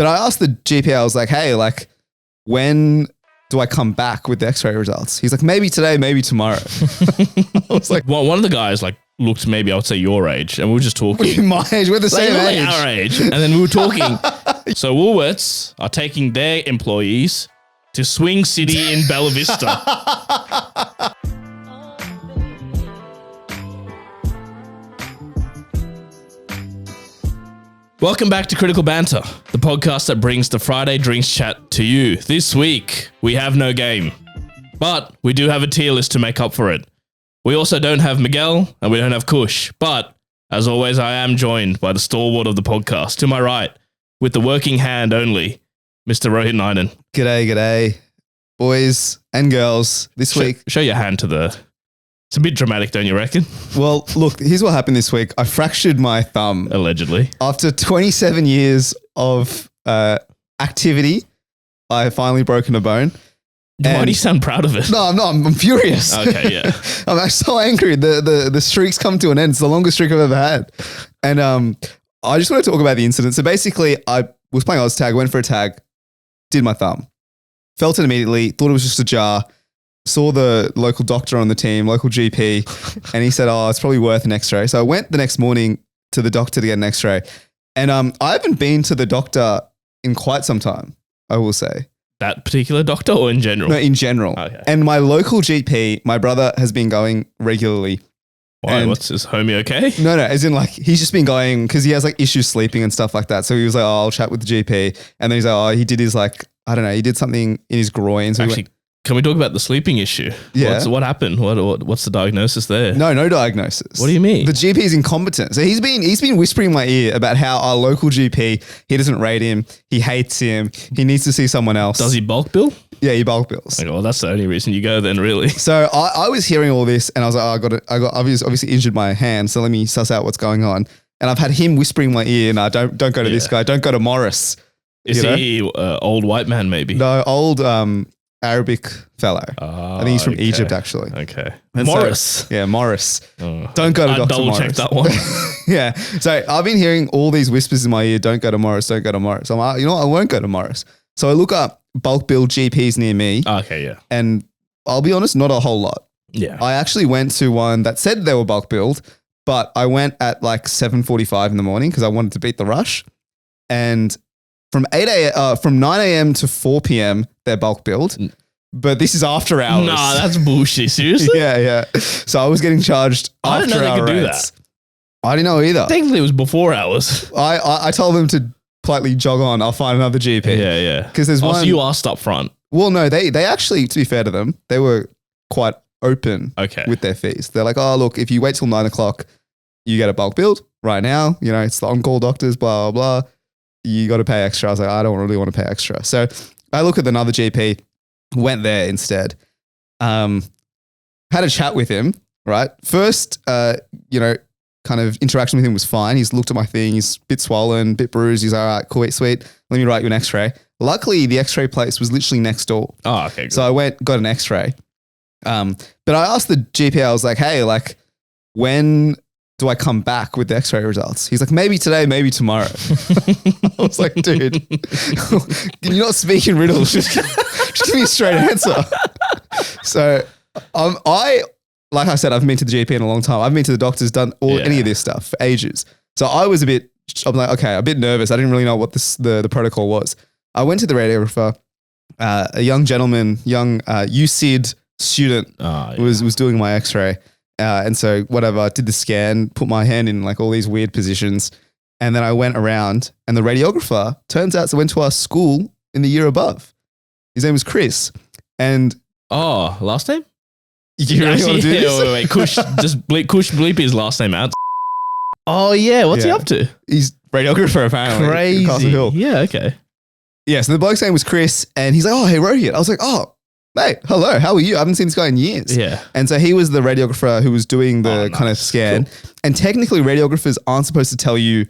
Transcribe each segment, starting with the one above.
But I asked the GP, I was like, hey, like, when do I come back with the Xray results? He's like, maybe today, maybe tomorrow. I was like, Well, one of the guys like looked maybe I would say your age, and we were just talking. my age, we're the same Like age. our age, and then we were talking. So Woolworths are taking their employees to Swing City in Bella Vista. Welcome back to Critical Banter, the podcast that brings the Friday drinks chat to you. This week, we have no game, but we do have a tier list to make up for it. We also don't have Miguel, and we don't have Kush, but as always, I am joined by the stalwart of the podcast, to my right, with the working hand only, Mr. Rohit Naiden. G'day, boys and girls. This week, Show your hand to the... It's a bit dramatic, don't you reckon? well, look, here's what happened this week. I fractured my thumb. Allegedly. After 27 years of activity, I finally broken a bone. Why do you sound proud of it? No, I'm not. I'm furious. Okay, yeah. I'm so angry. The streak's come to an end. It's the longest streak I've ever had. And I just want to talk about the incident. So basically, I was playing Oz tag, went for a tag, did my thumb, felt it immediately, thought it was just a jar, saw the local doctor on the team, local GP, and he said, oh, it's probably worth an Xray. So I went the next morning to the doctor to get an Xray. And I haven't been to the doctor in quite some time, I will say. That particular doctor or in general? No, in general. Okay. And my local GP, my brother has been going regularly. Why? And- What's his homie okay? No, as in like, he's just been going because he has like issues sleeping and stuff like that. So he was like, oh, I'll chat with the GP. And then he's like, oh, he did his like, I don't know, he did something in his groin. So Actually, can we talk about the sleeping issue? Yeah. What happened? What's the diagnosis there? no diagnosis. What do you mean? The GP is incompetent. So he's been whispering in my ear about how our local GP, he doesn't rate him. He hates him. He needs to see someone else. Does he bulk bill? Yeah, he bulk bills. Okay, well, that's the only reason you go then, really. So I was hearing all this and I was like, oh, I got obviously injured my hand. So let me suss out what's going on. And I've had him whispering in my ear, no, don't go to this guy. Don't go to Morris. Is he old white man maybe? No, old Arabic fellow. I think he's from okay. Egypt, actually. Okay. And Morris. Yeah, Morris. Oh. Don't go to I Dr. double Morris. checked that one. Yeah. So I've been hearing all these whispers in my ear, don't go to Morris, don't go to Morris. I'm like, you know what? I won't go to Morris. So I look up bulk bill GPs near me. Okay, yeah. And I'll be honest, not a whole lot. Yeah. I actually went to one that said they were bulk billed, but I went at like 7:45 in the morning because I wanted to beat the rush. And from 9 a.m. to 4 p.m. they're bulk billed. But this is after hours. Nah, that's bullshit. Seriously? Yeah. So I was getting charged I after didn't know they hour could do rates. I didn't know either. Technically, it was before hours. I told them to politely jog on. I'll find another GP. Yeah. Because there's one. So you asked up front. Well, no, they actually, to be fair to them, they were quite open Okay. with their fees. They're like, oh, look, if you wait till 9 o'clock, you get a bulk build right now. You know, it's the on-call doctors, blah, blah, blah. You got to pay extra. I was like, I don't really want to pay extra. So I look at another GP, went there instead, had a chat with him, right? First, kind of interaction with him was fine. He's looked at my thing. He's a bit swollen, a bit bruised. He's like, all right, cool, sweet. Let me write you an Xray. Luckily, the Xray place was literally next door. Oh, okay. Good. So I went, got an Xray. But I asked the GP, I was like, hey, like, when do I come back with the Xray results? He's like, maybe today, maybe tomorrow. I was like, dude, you're not speaking riddles. Just give me a straight answer. So like I said, I've been to the GP in a long time. I've been to the doctors, done any of this stuff for ages. So I'm like, okay, a bit nervous. I didn't really know what the protocol was. I went to the radiographer. A young gentleman, USyd student was doing my Xray. And so whatever, I did the scan, put my hand in like all these weird positions. And then I went around and the radiographer turns out went to our school in the year above. His name was Chris. And last name? You really want to do this? Wait. Kush, just bleep his last name out. Oh, yeah. What's he up to? He's radiographer apparently. Crazy. In Castle Hill. Yeah, okay. Yeah, so the bloke's name was Chris and he's like, oh, hey, Rohit. I was like, oh, mate, hello, how are you? I haven't seen this guy in years. Yeah. And so he was the radiographer who was doing the kind of scan. Cool. And technically radiographers aren't supposed to tell you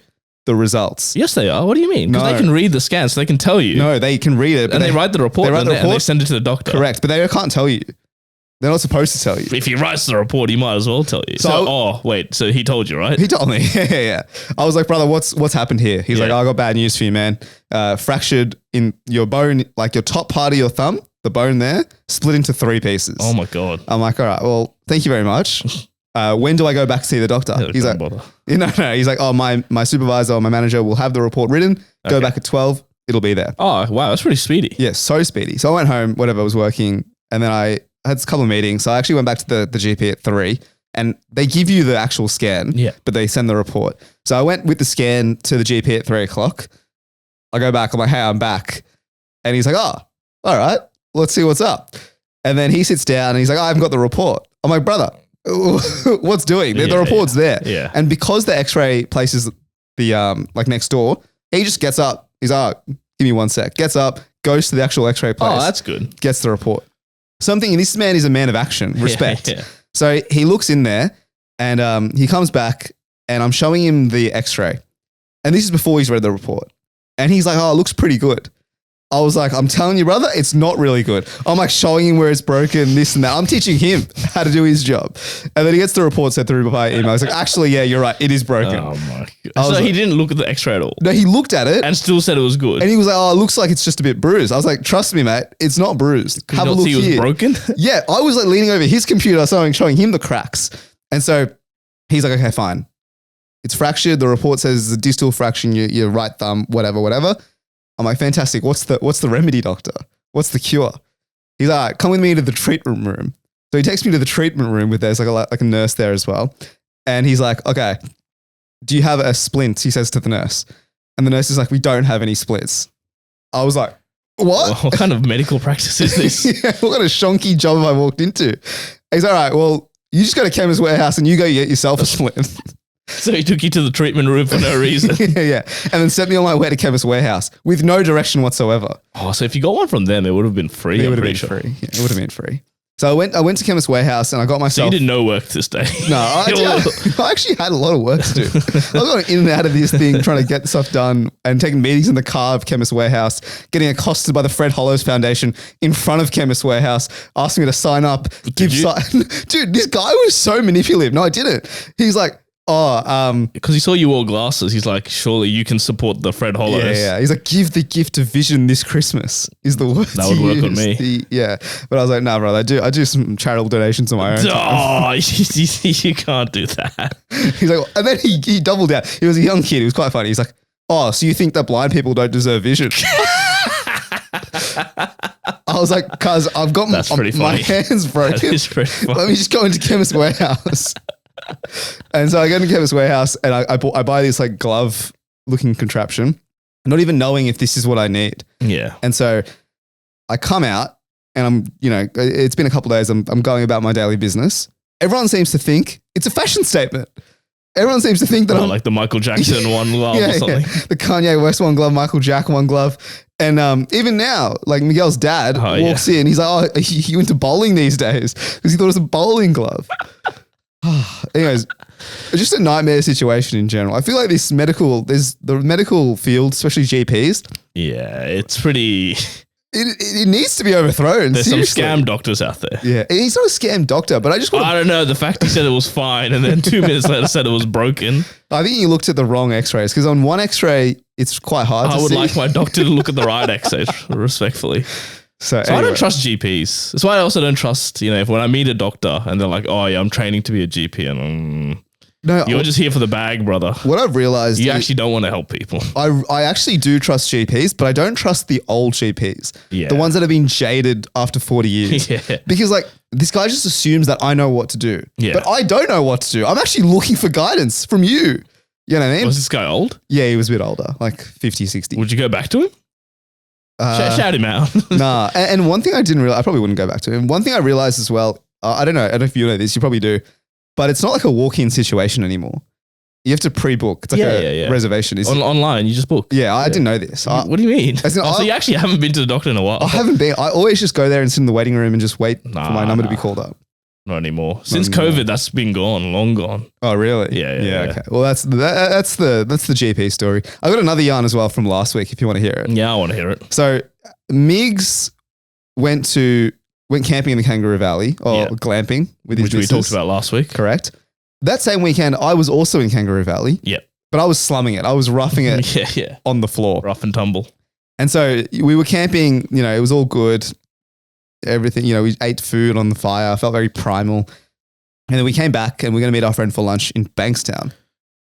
the results. Yes, they are. What do you mean? Because they can read the scan, so they can tell you. No, they can read it. And they write the report, and they send it to the doctor. Correct, but they can't tell you. They're not supposed to tell you. If he writes the report, he might as well tell you. So he told you, right? He told me. Yeah. I was like, brother, what's happened here? He's like, I got bad news for you, man. Fractured in your bone, like your top part of your thumb, the bone there, split into 3 pieces. Oh my God. I'm like, all right, well, thank you very much. When do I go back to see the doctor? He's like, bother. No. He's like, oh, my supervisor or my manager will have the report written. Go back at 12. It'll be there. Oh, wow. That's pretty speedy. Yeah, so speedy. So I went home, whatever, I was working, and then I had a couple of meetings. So I actually went back to the GP at 3, and they give you the actual scan, but they send the report. So I went with the scan to the GP at 3 o'clock. I go back. I'm like, hey, I'm back. And he's like, oh, all right, let's see what's up. And then he sits down and he's like, I haven't got the report. I'm like, brother, what's doing? The report's there. Yeah. And because the Xray place is the like next door, he just gets up. He's like, oh, give me 1 sec. Gets up, goes to the actual Xray place. Oh, that's good. Gets the report. So I'm thinking this man is a man of action, respect. Yeah. So he looks in there and he comes back and I'm showing him the Xray. And this is before he's read the report. And he's like, oh, it looks pretty good. I was like, I'm telling you, brother, it's not really good. I'm like showing him where it's broken, this and that. I'm teaching him how to do his job. And then he gets the report sent through by email. He's like, actually, yeah, you're right. It is broken. Oh my God. So he didn't look at the X-ray at all? No, he looked at it. And still said it was good. And he was like, oh, it looks like it's just a bit bruised. I was like, trust me, mate, it's not bruised. Have a look here. It was broken? Yeah, I was like leaning over his computer, showing him the cracks. And so he's like, okay, fine. It's fractured. The report says it's a distal fraction, your right thumb, whatever. I'm like, fantastic. What's the remedy, doctor? What's the cure? He's like, come with me to the treatment room. So he takes me to the treatment room with there's like a nurse there as well. And he's like, okay, do you have a splint? He says to the nurse. And the nurse is like, we don't have any splints. I was like, what? What kind of medical practice is this? Yeah, what kind of shonky job have I walked into? He's all right, well, you just go to Chemist Warehouse and you go get yourself a splint. So he took you to the treatment room for no reason. Yeah. And then sent me on my way to Chemist Warehouse with no direction whatsoever. Oh, so if you got one from them, it would have been free. It would have been free. Yeah, it would have been free. So I went to Chemist Warehouse and I got myself. So you did no work this day. No, I actually had a lot of work to do. I was going in and out of this thing, trying to get stuff done and taking meetings in the car of Chemist Warehouse, getting accosted by the Fred Hollows Foundation in front of Chemist Warehouse, asking me to sign up. Dude, this guy was so manipulative. No, I didn't. He's like, because he saw you wore glasses. He's like, surely you can support the Fred Hollows. Yeah. He's like, give the gift of vision this Christmas is the word. That would work on me. Yeah. But I was like, nah, brother, I do some charitable donations on my own. Oh, you can't do that. He's like, and then he doubled down. He was a young kid. He was quite funny. He's like, oh, so you think that blind people don't deserve vision? I was like, cuz I've got my hands broken. That is pretty funny. Let me just go into Chemist Warehouse. And so I go into Chemist Warehouse and I buy this like glove looking contraption, not even knowing if this is what I need. Yeah. And so I come out and I'm, it's been a couple of days. I'm going about my daily business. Everyone seems to think it's a fashion statement. Everyone seems to think that I'm like the Michael Jackson one glove or something. Yeah. The Kanye West one glove, Michael Jack one glove. And even now, like Miguel's dad walks in. He's like, oh, he went to bowling these days because he thought it was a bowling glove. Anyways, it's just a nightmare situation in general. I feel like there's the medical field, especially GPs. Yeah, it's pretty. It needs to be overthrown. There's seriously. some scam doctors out there. Yeah, he's not a scam doctor, but I don't know. The fact he said it was fine and then 2 minutes later said it was broken. I think you looked at the wrong X-rays because on one X-ray, it's quite hard to see. I would like my doctor to look at the right X-rays, respectfully. So anyway. I don't trust GPs. That's why I also don't trust, if when I meet a doctor and they're like, oh yeah, I'm training to be a GP and no, you're just here for the bag, brother. What I've realized you actually don't want to help people. I actually do trust GPs, but I don't trust the old GPs. Yeah. The ones that have been jaded after 40 years. Yeah. Because like this guy just assumes that I know what to do. Yeah. But I don't know what to do. I'm actually looking for guidance from you. You know what I mean? Was this guy old? Yeah, he was a bit older, like 50, 60. Would you go back to him? Shout him out. Nah. And one thing I didn't realize, I probably wouldn't go back to him. One thing I realized as well, I don't know if you know this, you probably do, but it's not like a walk-in situation anymore. You have to pre-book. It's like a reservation. Online, you just book. Yeah, I didn't know this. What do you mean? So you actually haven't been to the doctor in a while? I haven't been. I always just go there and sit in the waiting room and just wait for my number to be called up. Not anymore. Since COVID, that's been gone, long gone. Oh, really? Yeah. Okay. Well, that's the GP story. I got another yarn as well from last week if you want to hear it. Yeah, I want to hear it. So Migs went to went camping in the Kangaroo Valley or glamping with his which we business. talked about last week. Correct. That same weekend, I was also in Kangaroo Valley. Yep. But I was slumming it. I was roughing it on the floor. Rough and tumble. And so we were camping, it was all good. Everything, we ate food on the fire. I felt very primal. And then we came back and we're going to meet our friend for lunch in Bankstown.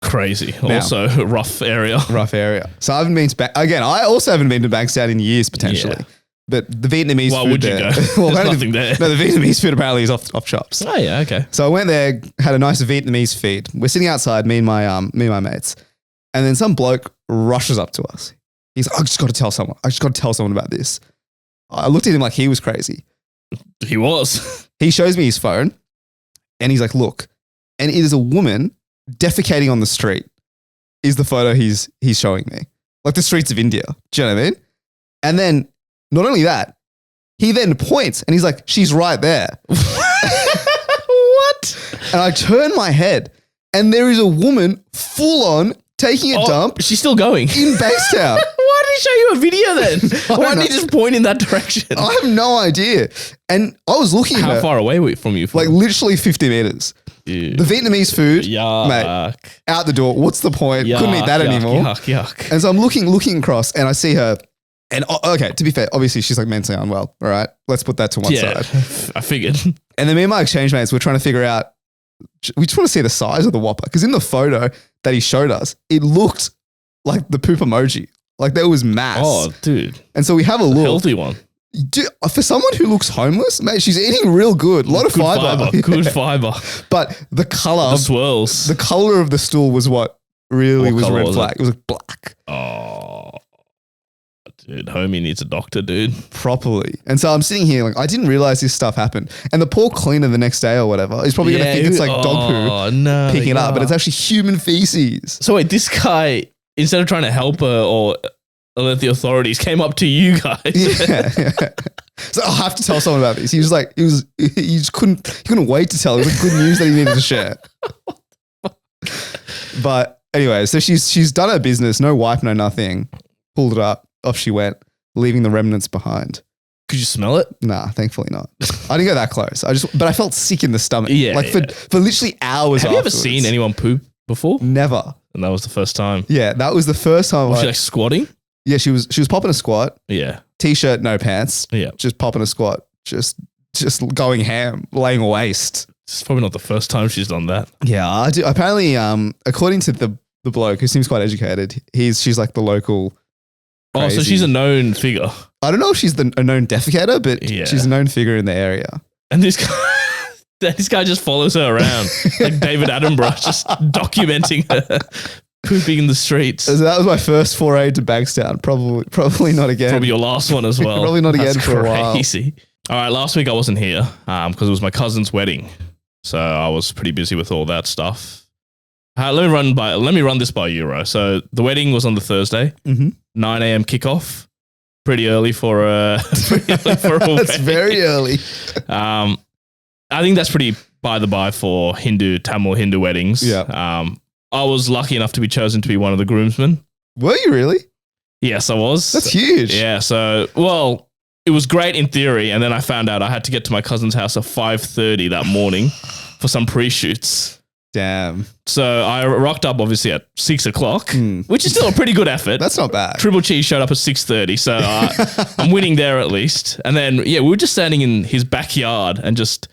Crazy. Also, rough area. Rough area. So I haven't been to again, I also haven't been to Bankstown in years, potentially. Yeah. But the Vietnamese food would you there, go? well, There's nothing there. No, the Vietnamese food apparently is off chops. Oh, yeah, okay. So I went there, had a nice Vietnamese feed. We're sitting outside, me and my mates. And then some bloke rushes up to us. He's like, I just got to tell someone. About this. I looked at him like he was crazy. He was. He shows me his phone and he's like, look. And it is a woman defecating on the street is the photo he's showing me. Like the streets of India. Do you know what I mean? And then not only that, he then points and he's like, she's right there. What? And I turn my head and there is a woman full on taking a dump. She's still going. In Bankstown. Why did he show you a video then? Why didn't he just point in that direction? I have no idea. And I was looking at her. How far away were you from you? Like literally 50 meters. Ew. The Vietnamese food, Yuck. mate, out the door. What's the point? Yuck, Couldn't eat that anymore. Yuck. And so I'm looking across and I see her. And okay, to be fair, obviously she's like mentally unwell. All right, let's put that to one side. I figured. And then me and my exchange mates were trying to figure out, we just want to see the size of the Whopper. Because in the photo that he showed us, it looked like the poop emoji. Like there was mass. Oh, dude. And so we have a look. Healthy one. Dude, for someone who looks homeless, mate, she's eating real good. A lot of fiber. Good fiber. But the color. The swirls. The color of the stool was what really was a red flag. It was like black. Oh. Dude, homie needs a doctor, dude. Properly. And so I'm sitting here like, I didn't realize this stuff happened. And the poor cleaner the next day or whatever is probably going to think it's like dog poo picking it up, but it's actually human feces. So wait, this guy, instead of trying to help her or alert the authorities, came up to you guys. Yeah. So I have to tell someone about this. He just couldn't wait to tell. It was like good news that he needed to share. But anyway, so she's done her business, no wipe, no nothing. Pulled it up. Off she went, leaving the remnants behind. Could you smell it? Nah, thankfully not. I didn't go that close. But I felt sick in the stomach. Yeah. Like for literally hours. Have you ever seen anyone poop before? Never. And that was the first time. Yeah, that was the first time. Was she like squatting? Yeah, she was popping a squat. Yeah. T-shirt, no pants. Yeah. Just popping a squat. Just going ham, laying waste. It's probably not the first time she's done that. Yeah, I do. Apparently, according to the bloke who seems quite educated, she's like the local. Crazy. Oh, so she's a known figure. I don't know if she's a known defecator, but she's a known figure in the area. And this guy just follows her around like David Attenborough, just documenting her pooping in the streets. So that was my first foray to Bankstown. Probably not again. Probably your last one as well. Probably not again for a while. Crazy. All right, last week I wasn't here because it was my cousin's wedding, so I was pretty busy with all that stuff. Let me run this by you, Ro. So the wedding was on the Thursday, 9 a.m. kickoff. Pretty early for a wedding. That's very early. I think that's pretty by the by for Tamil Hindu weddings. Yeah. I was lucky enough to be chosen to be one of the groomsmen. Were you really? Yes, I was. That's huge. Yeah. So, it was great in theory, and then I found out I had to get to my cousin's house at 5:30 that morning for some pre-shoots. Damn. So I rocked up obviously at 6 o'clock, which is still a pretty good effort. That's not bad. Triple Cheese showed up at 6:30, so I'm winning there at least. And then, we were just standing in his backyard and just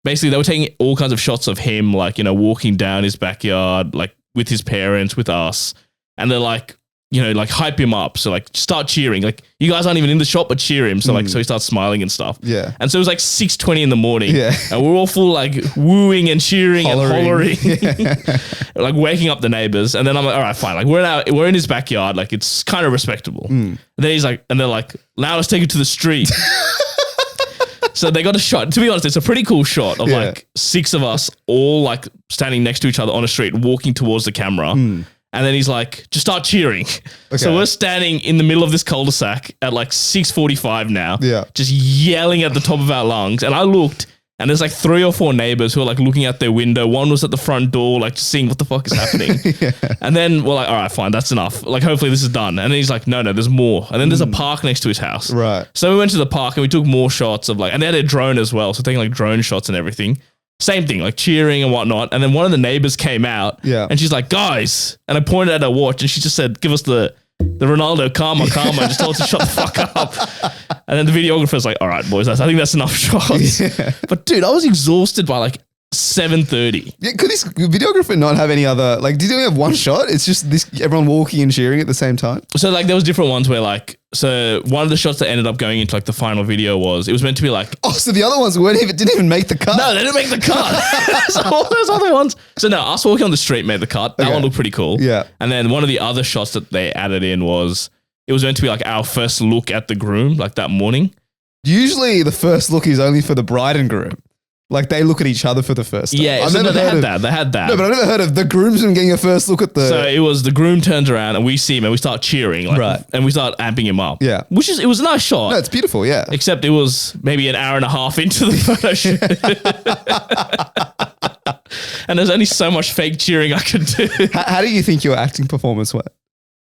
basically they were taking all kinds of shots of him, like, walking down his backyard, like with his parents, with us. And they're like, like hype him up. So like start cheering. Like you guys aren't even in the shop, but cheer him. So so he starts smiling and stuff. Yeah. And so it was like 6:20 in the morning. Yeah. And we're all full like wooing and cheering and hollering. Yeah. Like waking up the neighbors. And then I'm like, all right, fine. Like we're in his backyard. Like it's kind of respectable. And then he's like, and they're like, now let's take it to the street. So they got a shot. To be honest, it's a pretty cool shot of like 6 of us all like standing next to each other on a street, walking towards the camera. And then he's like, just start cheering. Okay. So we're standing in the middle of this cul-de-sac at like 6:45 now. Yeah. Just yelling at the top of our lungs. And I looked And there's like 3 or 4 neighbors who are like looking out their window. One was at the front door, like just seeing what the fuck is happening. And then we're like, all right, fine, that's enough. Like, hopefully this is done. And then he's like, no, there's more. And then there's a park next to his house. Right. So we went to the park and we took more shots of like, and they had a drone as well. So taking like drone shots and everything. Same thing, like cheering and whatnot. And then one of the neighbors came out. Yeah. And she's like, guys. And I pointed at her watch and she just said, give us the Ronaldo karma. I just told her to shut the fuck up. And then the videographer's like, all right, boys, I think that's enough shots. Yeah. But dude, I was exhausted by like 7:30. Yeah, could this videographer not have any other, like, did he only have one shot? It's just this everyone walking and cheering at the same time? So like there was different ones where like, so one of the shots that ended up going into like the final video was, it was meant to be like, oh, so the other ones didn't even make the cut? No, they didn't make the cut. So all those other ones. So no, us walking on the street made the cut. That one looked pretty cool. Yeah. And then one of the other shots that they added in was, it was meant to be like our first look at the groom, like that morning. Usually the first look is only for the bride and groom. Like they look at each other for the first time. Yeah, so they had that. No, but I never heard of the groomsman getting a first look at the... So it was the groom turns around and we see him and we start cheering. Like, right. And we start amping him up. Yeah. It was a nice shot. No, it's beautiful, yeah. Except it was maybe an hour and a half into the photo shoot. And there's only so much fake cheering I could do. How do you think your acting performance went?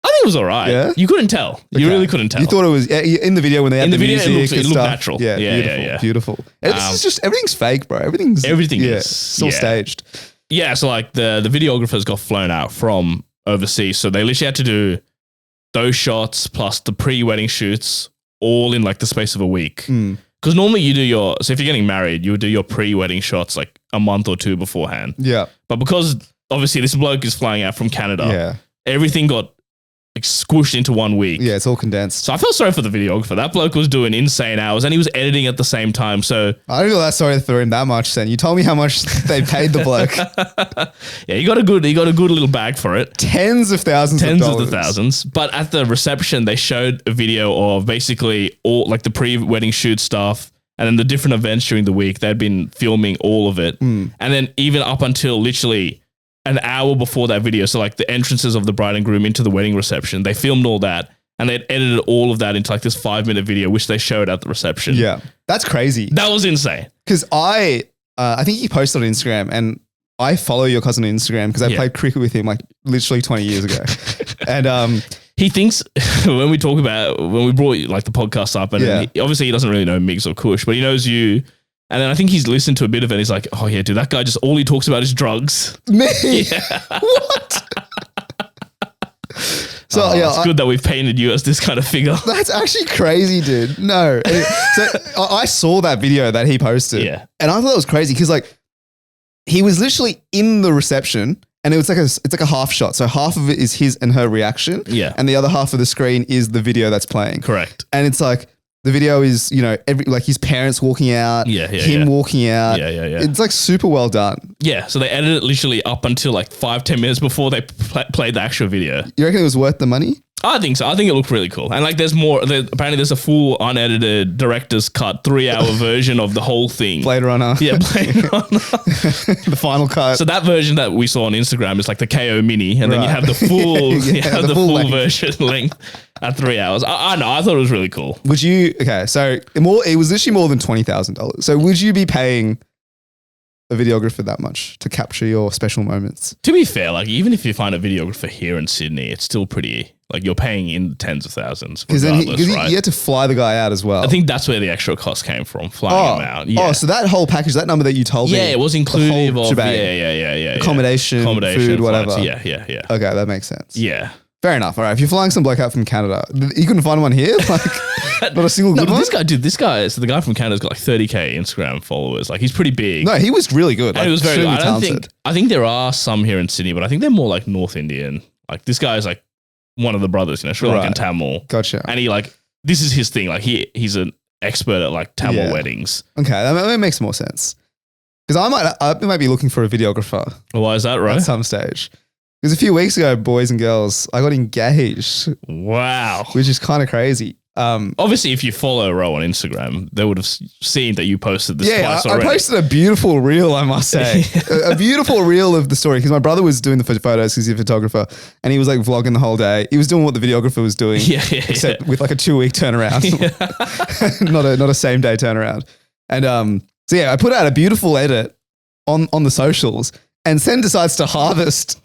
I think it was all right. Yeah? You couldn't tell. You really couldn't tell. You thought it was in the video when they had the music. It looked natural. Yeah, beautiful. And this is just, everything's fake, bro. Everything is. It's all staged. Yeah, so like the videographers got flown out from overseas. So they literally had to do those shots plus the pre-wedding shoots all in like the space of a week. Because normally you do so if you're getting married, you would do your pre-wedding shots like a month or 2 beforehand. Yeah. But because obviously this bloke is flying out from Canada, everything got like squished into 1 week. Yeah, it's all condensed. So I felt sorry for the videographer. That bloke was doing insane hours and he was editing at the same time. So I don't feel that sorry for him that much, Sen. You told me how much they paid the bloke. Yeah, he got a good little bag for it. Tens of thousands of thousands. But at the reception, they showed a video of basically all like the pre-wedding shoot stuff and then the different events during the week. They'd been filming all of it. And then even up until literally an hour before that video, so like the entrances of the bride and groom into the wedding reception, they filmed all that and they'd edited all of that into like this 5-minute video, which they showed at the reception. Yeah, that's crazy. That was insane. Because I think he posted on Instagram and I follow your cousin on Instagram because I played cricket with him like literally 20 years ago. And he thinks when we brought like the podcast up and obviously he doesn't really know Migs or Kush, but he knows you. And then I think he's listened to a bit of it and he's like, oh yeah, dude, that guy just, all he talks about is drugs. Me? Yeah. What? So it's good that we've painted you as this kind of figure. That's actually crazy, dude. No. So I saw that video that he posted. Yeah. And I thought it was crazy because like he was literally in the reception and it's like a half shot. So half of it is his and her reaction. Yeah. And the other half of the screen is the video that's playing. Correct. And it's like, the video is, like his parents walking out, him walking out. Yeah. It's like super well done. Yeah, so they edited it literally up until like 5-10 minutes before they played the actual video. You reckon it was worth the money? I think so. I think it looked really cool. And like there's more, apparently there's a full unedited director's cut 3-hour version of the whole thing. Blade Runner. Yeah, Blade Runner. The final cut. So that version that we saw on Instagram is like the KO mini and then you have the full, the full version length at 3 hours. I know, I thought it was really cool. Would you, so it was literally more than $20,000. So would you be paying a videographer that much to capture your special moments? To be fair, like even if you find a videographer here in Sydney, it's still pretty, like you're paying in tens of thousands. Because then you had to fly the guy out as well. I think that's where the extra cost came from, flying him out. Yeah. Oh, so that whole package, that number that you told me. Yeah, it was inclusive of, yeah. Accommodation, food, whatever. Yeah. Okay, that makes sense. Yeah. Fair enough. All right. If you're flying some bloke out from Canada, you couldn't find one here? Like, not a single good one? So the guy from Canada's got like 30K Instagram followers. Like, he's pretty big. No, he was really good. Like, he was very good. I think there are some here in Sydney, but I think they're more like North Indian. Like, this guy is like one of the brothers, Sri Lankan Tamil. Gotcha. And he like, this is his thing. Like, he's an expert at like Tamil weddings. Okay, that makes more sense. Because I might be looking for a videographer. Why is that, right? At some stage. Because a few weeks ago, boys and girls, I got engaged. Wow. Which is kind of crazy. Obviously, if you follow Ro on Instagram, they would have seen that you posted this twice already. I posted a beautiful reel, I must say. a beautiful reel of the story because my brother was doing the photos because he's a photographer and he was like vlogging the whole day. He was doing what the videographer was doing. Except with like a 2-week turnaround. not a same day turnaround. And So yeah, I put out a beautiful edit on the socials, and Sen decides to harvest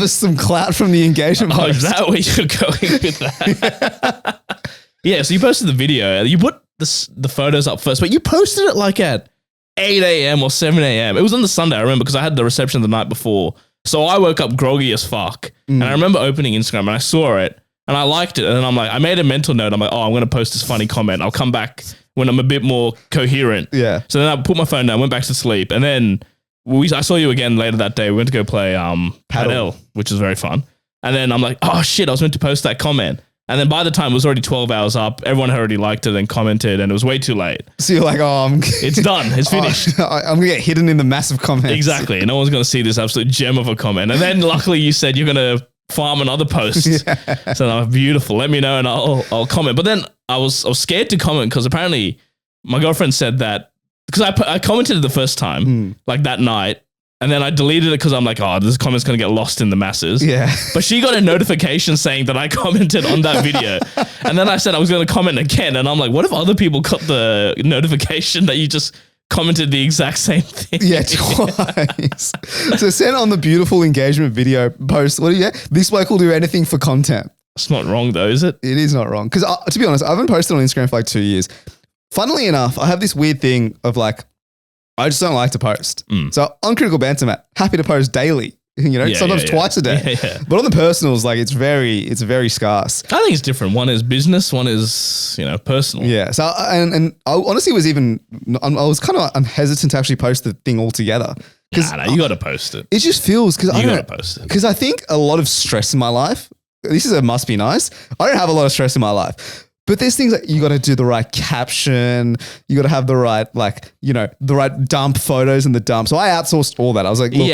some clout from the engagement post. Is that where you're going with that? Yeah, so you posted the video. You put the photos up first, but you posted it like at 8 a.m. or 7 a.m. It was on the Sunday, I remember, because I had the reception the night before. So I woke up groggy as fuck. And I remember opening Instagram and I saw it and I liked it. And then I'm like, I made a mental note. I'm like, I'm going to post this funny comment. I'll come back when I'm a bit more coherent. Yeah. So then I put my phone down, went back to sleep. And then I saw you again later that day. We went to go play paddle, which was very fun. And then I'm like, oh shit, I was meant to post that comment. And then by the time it was already 12 hours up, everyone had already liked it and commented, and it was way too late. So you're like, it's done. It's finished. I'm going to get hidden in the massive comments. Exactly. No one's going to see this absolute gem of a comment. And then luckily you said you're going to farm another post. Yeah. So I'm beautiful. Let me know and I'll comment. But then I was scared to comment because apparently my girlfriend said that, because I commented it the first time, like that night. And then I deleted it because I'm like, this comment's going to get lost in the masses. Yeah. But she got a notification saying that I commented on that video. And then I said I was going to comment again. And I'm like, what if other people got the notification that you just commented the exact same thing? Yeah, twice. So send on the beautiful engagement video post. What do you get? This bloke will do anything for content. It's not wrong though, is it? It is not wrong. Because to be honest, I haven't posted on Instagram for like 2 years. Funnily enough, I have this weird thing of like, I just don't like to post. So on Critical Banter, Matt, happy to post daily, sometimes twice a day. Yeah. But on the personals, like it's very scarce. I think it's different. One is business, one is, personal. Yeah. So, and I honestly was I was kind of hesitant to actually post the thing altogether. Nah, you got to post it. It just feels, because I got to post it. Because I think a lot of stress in my life, this is a must be nice. I don't have a lot of stress in my life. But there's things like you got to do the right caption. You got to have the right, the right dump photos in the dump. So I outsourced all that. I was like, look,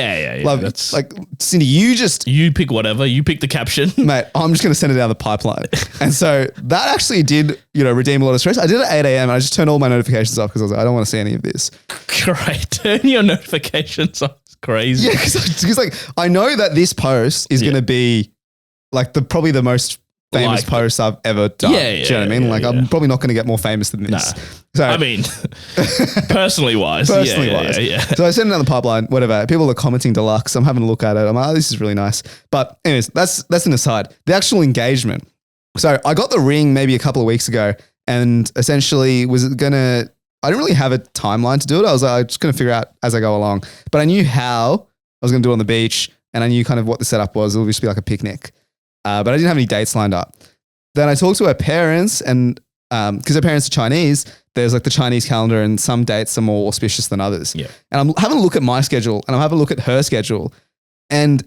that's like Cindy, you pick whatever. You pick the caption. Mate, I'm just going to send it down the pipeline. And so that actually did, redeem a lot of stress. I did it at 8 a.m. and I just turned all my notifications off because I was like, I don't want to see any of this. Great. Turn your notifications off. It's crazy. Yeah, because I know that this post is going to be probably the most famous post I've ever done. Do you know what I mean? I'm probably not going to get more famous than this. Nah. So, I mean, personally wise. Yeah. So I send it down the pipeline, whatever. People are commenting deluxe. I'm having a look at it. I'm like, this is really nice. But anyways, that's an aside. The actual engagement. So I got the ring maybe a couple of weeks ago and essentially I didn't really have a timeline to do it. I was like, I'm just going to figure out as I go along. But I knew how I was going to do it on the beach and I knew kind of what the setup was. It would just be like a picnic. But I didn't have any dates lined up. Then I talked to her parents and because her parents are Chinese, there's like the Chinese calendar and some dates are more auspicious than others. Yeah. And I'm having a look at my schedule and I'm having a look at her schedule. And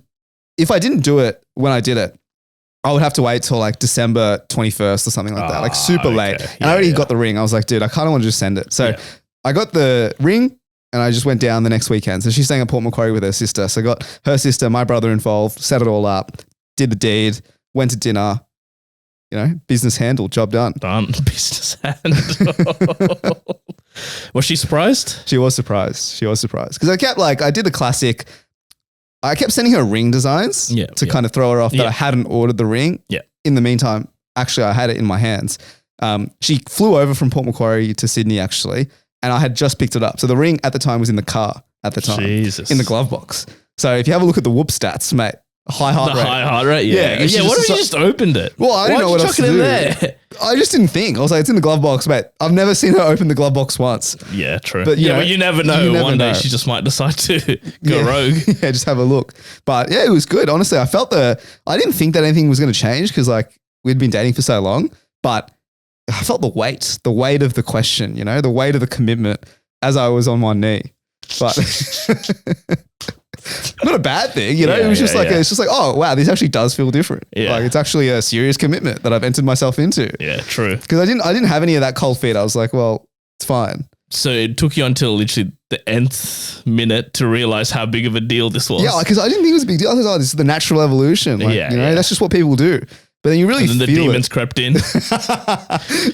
if I didn't do it when I did it, I would have to wait till like December 21st or something like that, like super late. And I already got the ring. I was like, dude, I kind of want to just send it. So I got the ring and I just went down the next weekend. So she's staying at Port Macquarie with her sister. So I got her sister, my brother involved, set it all up. Did the deed, went to dinner, business handled, job done. Done, business handled. Was she surprised? She was surprised. Because I did the classic, I kept sending her ring designs to kind of throw her off that I hadn't ordered the ring. Yeah. In the meantime, actually, I had it in my hands. She flew over from Port Macquarie to Sydney, actually, and I had just picked it up. So the ring at the time was in the car at the time. Jesus. In the glove box. So if you have a look at the whoop stats, mate, high heart rate. Yeah. What if you just opened it? Well, I didn't know what else to do. There? I just didn't think. I was like, it's in the glove box, mate. I've never seen her open the glove box once. Yeah, true. But you never know. One day she just might decide to go rogue. Yeah, just have a look. But yeah, it was good. Honestly, I didn't think that anything was going to change because we'd been dating for so long, but I felt the weight of the question, the weight of the commitment as I was on my knee. But not a bad thing, it was just it's just like, oh wow, this actually does feel different. Yeah. It's actually a serious commitment that I've entered myself into. Yeah, true. Because I didn't have any of that cold feet. I was like, well, it's fine. So it took you until literally the nth minute to realize how big of a deal this was. Yeah, because I didn't think it was a big deal. I was like, oh, this is the natural evolution. That's just what people do. But then you really feel the demons crept in.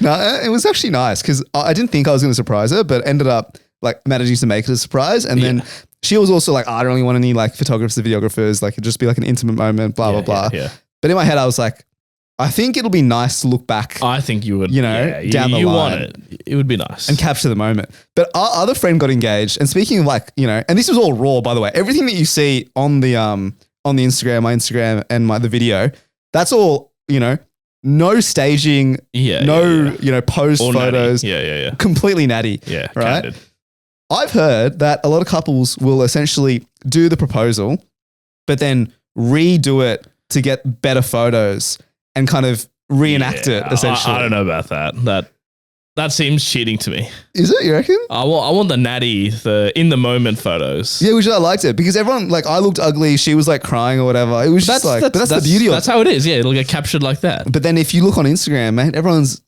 No, it was actually nice because I didn't think I was going to surprise her, but ended up managing to make it a surprise. And then she was also like, I don't really want any photographers or videographers. It'd just be an intimate moment, blah, blah, blah. Yeah. But in my head, I was like, I think it'll be nice to look back. I think you would, down the line. You want it. it would be nice. and capture the moment. But our other friend got engaged, and speaking of like, you know, and this was all raw, by the way. Everything that you see on the Instagram, my Instagram and the video, that's all, you know, no staging, you know, posed All photos. natty. Yeah. Completely natty. Yeah. Right. Candid. I've heard that a lot of couples will essentially do the proposal, but then redo it to get better photos and kind of reenact it, essentially. I don't know about that. That seems cheating to me. Is it, you reckon? I want the natty, the in the moment photos. Yeah, which I liked it because everyone, like, I looked ugly, she was like crying or whatever. It was just like, but that's the beauty of it. That's how it is. Yeah, it'll get captured like that. But then if you look on Instagram, man,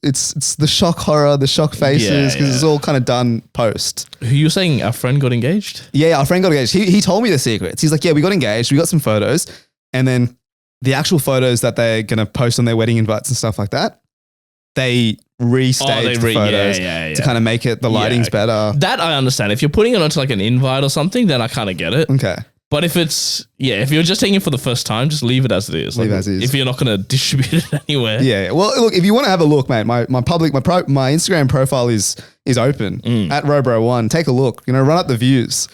it's the shock horror, the shock faces, because it's all kind of done post. You were saying our friend got engaged? Yeah, our friend got engaged. He told me the secrets. He's like, yeah, we got engaged. We got some photos. And then the actual photos that they're going to post on their wedding invites and stuff like that, they restage the photos to kind of make it, the lighting's better. That I understand. If you're putting it onto like an invite or something, then I kind of get it. Okay. But if it's, if you're just taking it for the first time, just leave it as it is. Leave it as is. If you're not going to distribute it anywhere. Yeah. Well, look, if you want to have a look, mate, my Instagram profile is open at Robro1. Take a look, you know, run up the views.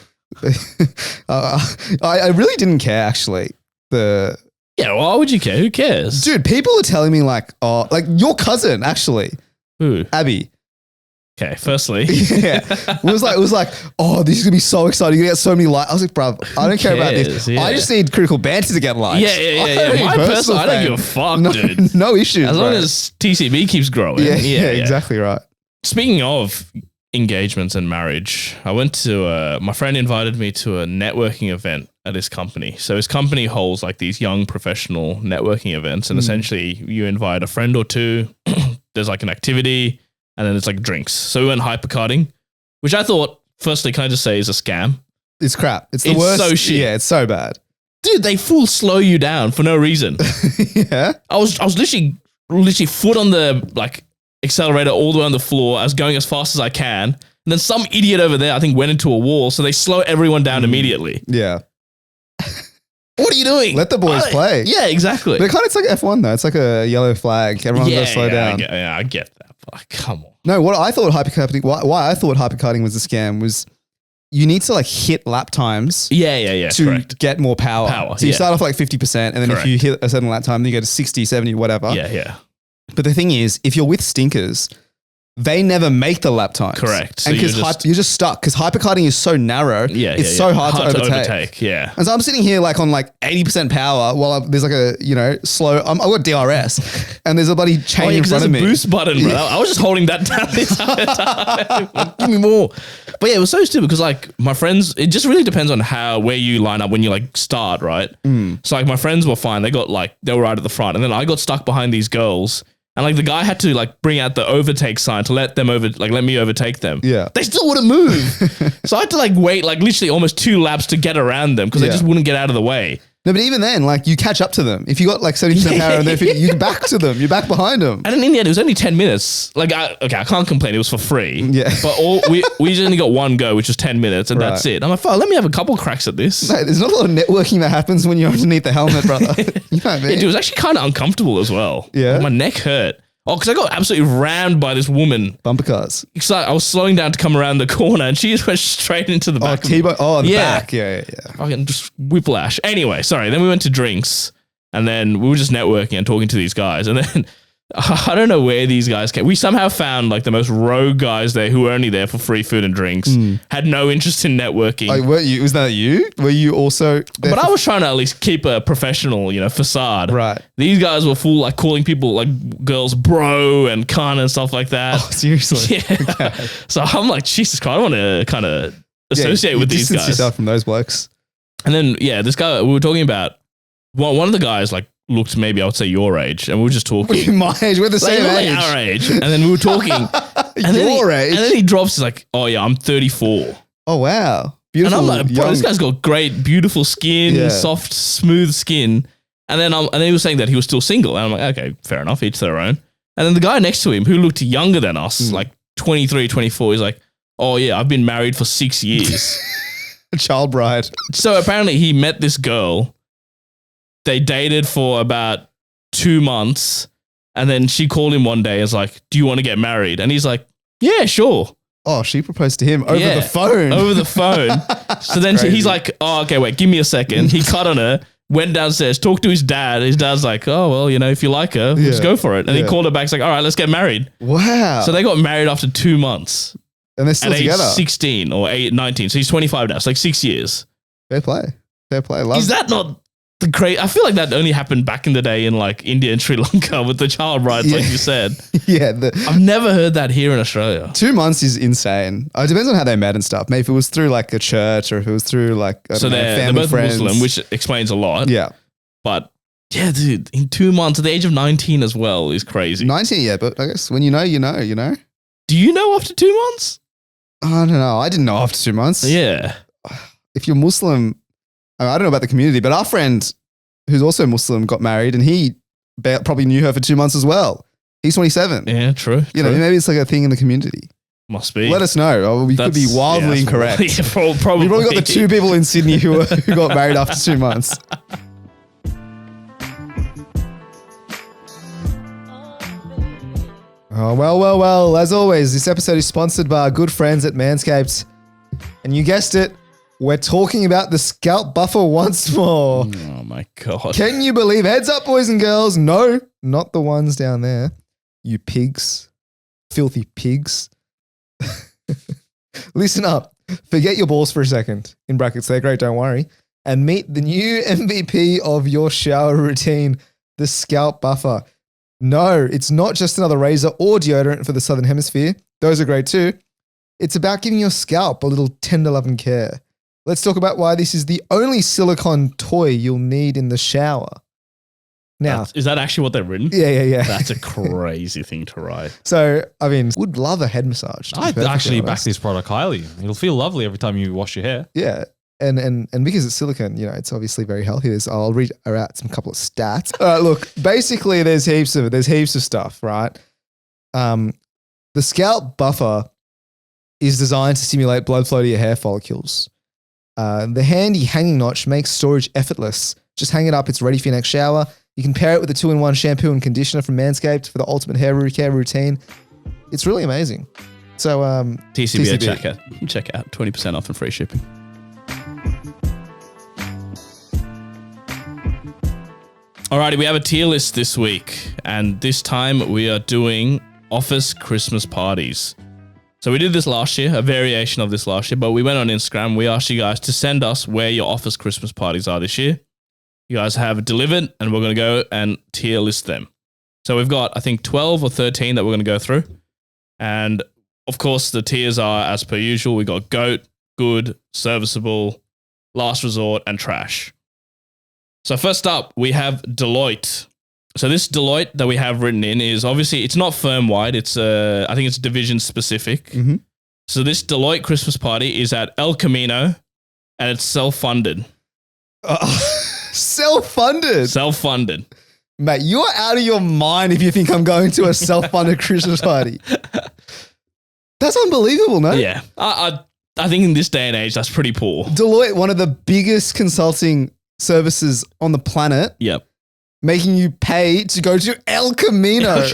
I really didn't care actually. Yeah, why would you care? Who cares? Dude, people are telling me like, oh, like your cousin actually. Who? Abby. Okay, firstly. Yeah. It was like, oh, this is going to be so exciting. You're going to get so many likes. I was like, bruv, I don't care about this. Yeah. I just need critical banter to get likes. Yeah. My personal, I don't give a fuck, dude. No issues. As long as TCB keeps growing. Yeah, exactly right. Speaking of engagements and marriage, I went to, my friend invited me to a networking event at his company. So his company holds like these young professional networking events, and essentially you invite a friend or two, there's like an activity, and then it's like drinks. So we went hypercarding, which I thought, firstly, can I just say is a scam? It's crap. It's the worst. So shit. Yeah, it's so bad. Dude, they full slow you down for no reason. Yeah. I was literally foot on the like accelerator all the way on the floor. I was going as fast as I can. And then some idiot over there, I think, went into a wall. So they slow everyone down immediately. Yeah. What are you doing? Let the boys play. Yeah, exactly. But it's like F1 though. It's like a yellow flag. Everyone's got to slow down. I get that. But come on. No, what I thought hypercarding, why I thought hypercarding was a scam was you need to like hit lap times. Yeah. To get more power. So you start off like 50%, and then if you hit a certain lap time, then you go to 60, 70, whatever. Yeah. But the thing is, if you're with stinkers, they never make the lap times. Correct. And because you're just stuck, because hypercarding is so narrow, it's so hard to overtake. Yeah. And so I'm sitting here like on like 80% power while there's like a, you know, slow, I've got DRS and there's a bloody chain in front of me. There's a boost button, bro. I was just holding that down the entire time. Like, give me more. But yeah, it was so stupid because like my friends, it just really depends on where you line up when you like start, right? So like my friends were fine. They were right at the front, and then I got stuck behind these girls. And like the guy had to like bring out the overtake sign to let me overtake them. Yeah. They still wouldn't move. So I had to like wait like literally almost 2 laps to get around them because they just wouldn't get out of the way. No, but even then, like you catch up to them. If you got like 70% power and then you back to them, you're back behind them. And then in the end, it was only 10 minutes. Like, I can't complain. It was for free. Yeah. But we just only got one go, which was 10 minutes, and that's it. I'm like, let me have a couple cracks at this. Mate, there's not a lot of networking that happens when you're underneath the helmet, brother. You know what I mean? It was actually kind of uncomfortable as well. Yeah. Like, my neck hurt. Oh, because I got absolutely rammed by this woman. Bumper cars. Because I was slowing down to come around the corner, and she just went straight into the back. The back. Yeah. Fucking just whiplash. Anyway, sorry. Then we went to drinks, and then we were just networking and talking to these guys. And then I don't know where these guys came. We somehow found like the most rogue guys there who were only there for free food and drinks, had no interest in networking. Like, was that you? Were you also there? But I was trying to at least keep a professional, facade. Right. These guys were full, like calling people like girls bro and cunt and stuff like that. Oh, seriously? Yeah. Okay. So I'm like, Jesus Christ, I want to kind of associate with these guys. Yourself from those blokes. And then, this guy, we were talking about, one of the guys like, looked maybe I would say your age, and we were just talking. My age, we're the same age. Our age, and then we were talking. And your age, and then he drops. He's like, "Oh yeah, I'm 34." Oh wow, beautiful. And I'm like, "Bro, this guy's got great, beautiful skin, soft, smooth skin." And then he was saying that he was still single, and I'm like, "Okay, fair enough, each their own." And then the guy next to him, who looked younger than us, like 23, 24, he's like, "Oh yeah, I've been married for 6 years." A child bride. So apparently, he met this girl. They dated for about 2 months, and then she called him one day and was like, "Do you want to get married?" And he's like, Yeah, sure. Oh, she proposed to him over the phone. Over the phone. So then he's like, oh, okay, wait, give me a second. He cut on her, went downstairs, talked to his dad. His dad's like, oh, well, if you like her, let's go for it. And he called her back. He's like, all right, let's get married. Wow. So they got married after 2 months. And they're still at together. age 16 or 19. So he's 25 now. It's like 6 years. Fair play. Love Is that not the crazy? I feel like that only happened back in the day in like India and Sri Lanka with the child rights, like you said. Yeah. I've never heard that here in Australia. 2 months is insane. It depends on how they met and stuff. Maybe if it was through like a church or if it was through like they're both friends. Muslim, which explains a lot. Yeah. But yeah, dude, in 2 months at the age of 19 as well is crazy. 19, yeah, but I guess when you know. Do you know after 2 months? I don't know. I didn't know after 2 months. Yeah. If you're Muslim, I don't know about the community, but our friend who's also Muslim got married and he probably knew her for 2 months as well. He's 27. Yeah, true. You know, maybe it's like a thing in the community. Must be. Let us know. We could be wildly incorrect. Yeah, probably. We've probably got the 2 people in Sydney who got married after 2 months. Oh, well. As always, this episode is sponsored by our good friends at Manscaped. And you guessed it, we're talking about the scalp buffer once more. Oh my God. Can you believe? Heads up, boys and girls. No, not the ones down there. You pigs. Filthy pigs. Listen up. Forget your balls for a second. In brackets, they're great, don't worry. And meet the new MVP of your shower routine, the scalp buffer. No, it's not just another razor or deodorant for the Southern Hemisphere. Those are great too. It's about giving your scalp a little tender loving care. Let's talk about why this is the only silicone toy you'll need in the shower. Now, is that actually what they've written? Yeah. That's a crazy thing to write. So, I mean, would love a head massage. I'd actually back this product highly. It'll feel lovely every time you wash your hair. Yeah. And because it's silicone, it's obviously very healthy. I'll read out some couple of stats. All right, look, basically there's heaps of stuff, right? The scalp buffer is designed to stimulate blood flow to your hair follicles. The handy hanging notch makes storage effortless. Just hang it up. It's ready for your next shower. You can pair it with the 2-in-1 shampoo and conditioner from Manscaped for the ultimate hair care routine. It's really amazing. So, TCB. Check out 20% off and free shipping. Alrighty, we have a tier list this week, and this time we are doing office Christmas parties. So we did this last year, a variation of this last year, but we went on Instagram. We asked you guys to send us where your office Christmas parties are this year. You guys have delivered, and we're going to go and tier list them. So we've got, I think, 12 or 13 that we're going to go through. And of course, the tiers are as per usual. We got GOAT, good, serviceable, last resort, and trash. So first up, we have Deloitte. So this Deloitte that we have written in is obviously, it's not firm-wide. It's I think it's division-specific. Mm-hmm. So this Deloitte Christmas party is at El Camino, and it's self-funded. Self-funded? Self-funded. Mate, you're out of your mind if you think I'm going to a self-funded Christmas party. That's unbelievable, no? Yeah. I think in this day and age, that's pretty poor. Deloitte, one of the biggest consulting services on the planet. Yep. Making you pay to go to El Camino.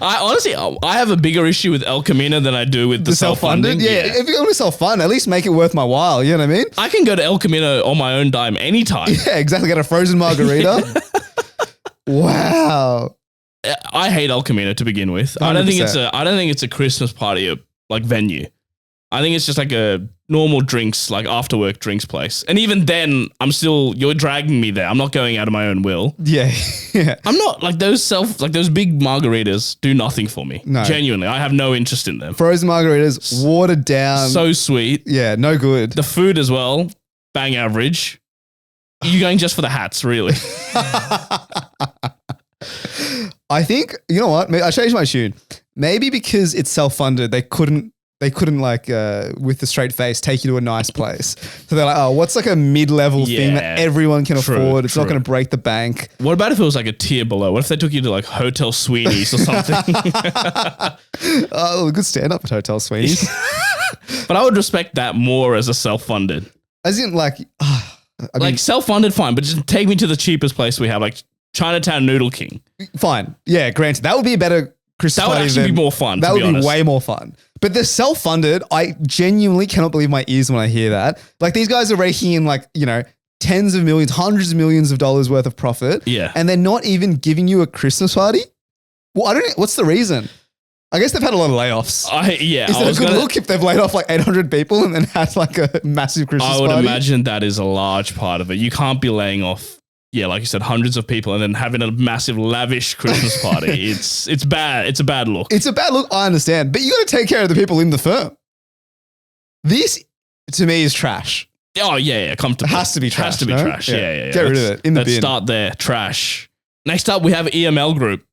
I have a bigger issue with El Camino than I do with the self-funded. Yeah, if you're going to self-fund, at least make it worth my while. You know what I mean? I can go to El Camino on my own dime anytime. Yeah, exactly. Get a frozen margarita. Wow. I hate El Camino to begin with. 100%. I don't think it's a Christmas party like venue. I think it's just like a normal drinks, like after work drinks place. And even then, you're dragging me there. I'm not going out of my own will. Yeah. I'm not like those big margaritas do nothing for me. No. Genuinely. I have no interest in them. Frozen margaritas, watered down. So sweet. Yeah, no good. The food as well, bang average. You're going just for the hats, really. I think, you know what? I changed my tune. Maybe because it's self-funded, they couldn't like, with the straight face, take you to a nice place. So they're like, oh, what's like a mid-level thing that everyone can afford? It's not going to break the bank. What about if it was like a tier below? What if they took you to like Hotel Sweeney's or something? Oh, good stand-up at Hotel Sweeney's. But I would respect that more as a self-funded. As in like... self-funded, fine, but just take me to the cheapest place we have, like Chinatown Noodle King. Fine. Yeah, granted. That would be a better Christmas That would party actually than- be more fun. That to would be be honest. way more fun. But they're self-funded. I genuinely cannot believe my ears when I hear that. Like these guys are raking in like, tens of millions, hundreds of millions of dollars worth of profit. Yeah. And they're not even giving you a Christmas party? Well, I don't know. What's the reason? I guess they've had a lot of layoffs. Is it a good look if they've laid off like 800 people and then had like a massive Christmas I would party? imagine that is a large part of it. You can't be laying off, like you said, hundreds of people and then having a massive lavish Christmas party. It's bad. It's a bad look. It's a bad look, I understand. But you got to take care of the people in the firm. This, to me, is trash. Oh, yeah. Comfortable. It has to be trash. Has to be no? trash. Yeah. Get rid of it. In the Let's bin. start there. Trash. Next up, we have EML Group.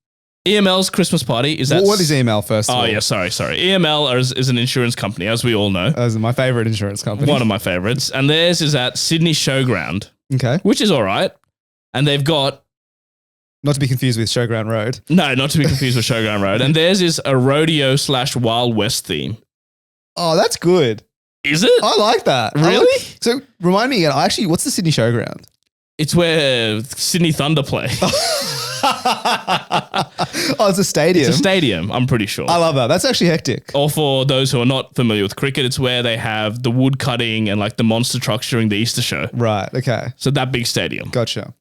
EML's Christmas party is that. What is email first? Of all? Yeah, sorry. EML is an insurance company, as we all know. As my favorite insurance company. One of my favorites. And theirs is at Sydney Showground, Okay. which is all right. And they've got, Not to be confused with Showground Road. no, not to be confused with Showground Road. And theirs is a rodeo/Wild West theme. Oh, that's good. Is it? I like that. Really? So remind me again. What's the Sydney Showground? It's where Sydney Thunder play. Oh, it's a stadium. It's a stadium, I'm pretty sure. I love that. That's actually hectic. Or for those who are not familiar with cricket, it's where they have the wood cutting and like the monster trucks during the Easter show. Right. Okay. So that big stadium. Gotcha.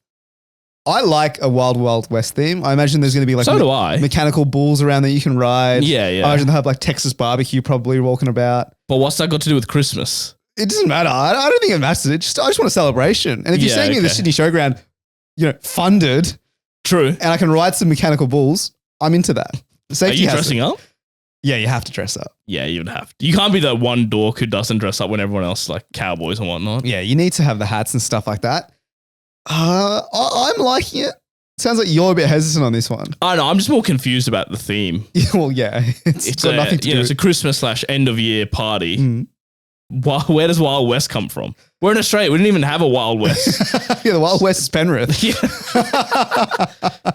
I like a Wild Wild West theme. I imagine there's going to be like So do I. mechanical bulls around that you can ride. Yeah. I imagine they'll have like Texas barbecue probably walking about. But what's that got to do with Christmas? It doesn't matter. I don't think it matters. I just want a celebration. And if you're Yeah, saying in the okay. Sydney Showground, funded, True. and I can ride some mechanical bulls, I'm into that. Are Safety you has dressing to- up? Yeah, you have to dress up. Yeah, you'd have to. You can't be that one dork who doesn't dress up when everyone else like cowboys and whatnot. Yeah, you need to have the hats and stuff like that. I'm liking it. Sounds like you're a bit hesitant on this one. I know. I'm just more confused about the theme. Well, yeah, it's got nothing to do. It's a Christmas/end of year party. Mm. Where does Wild West come from? We're in Australia. We didn't even have a Wild West. Yeah, the Wild West is Penrith. Yeah.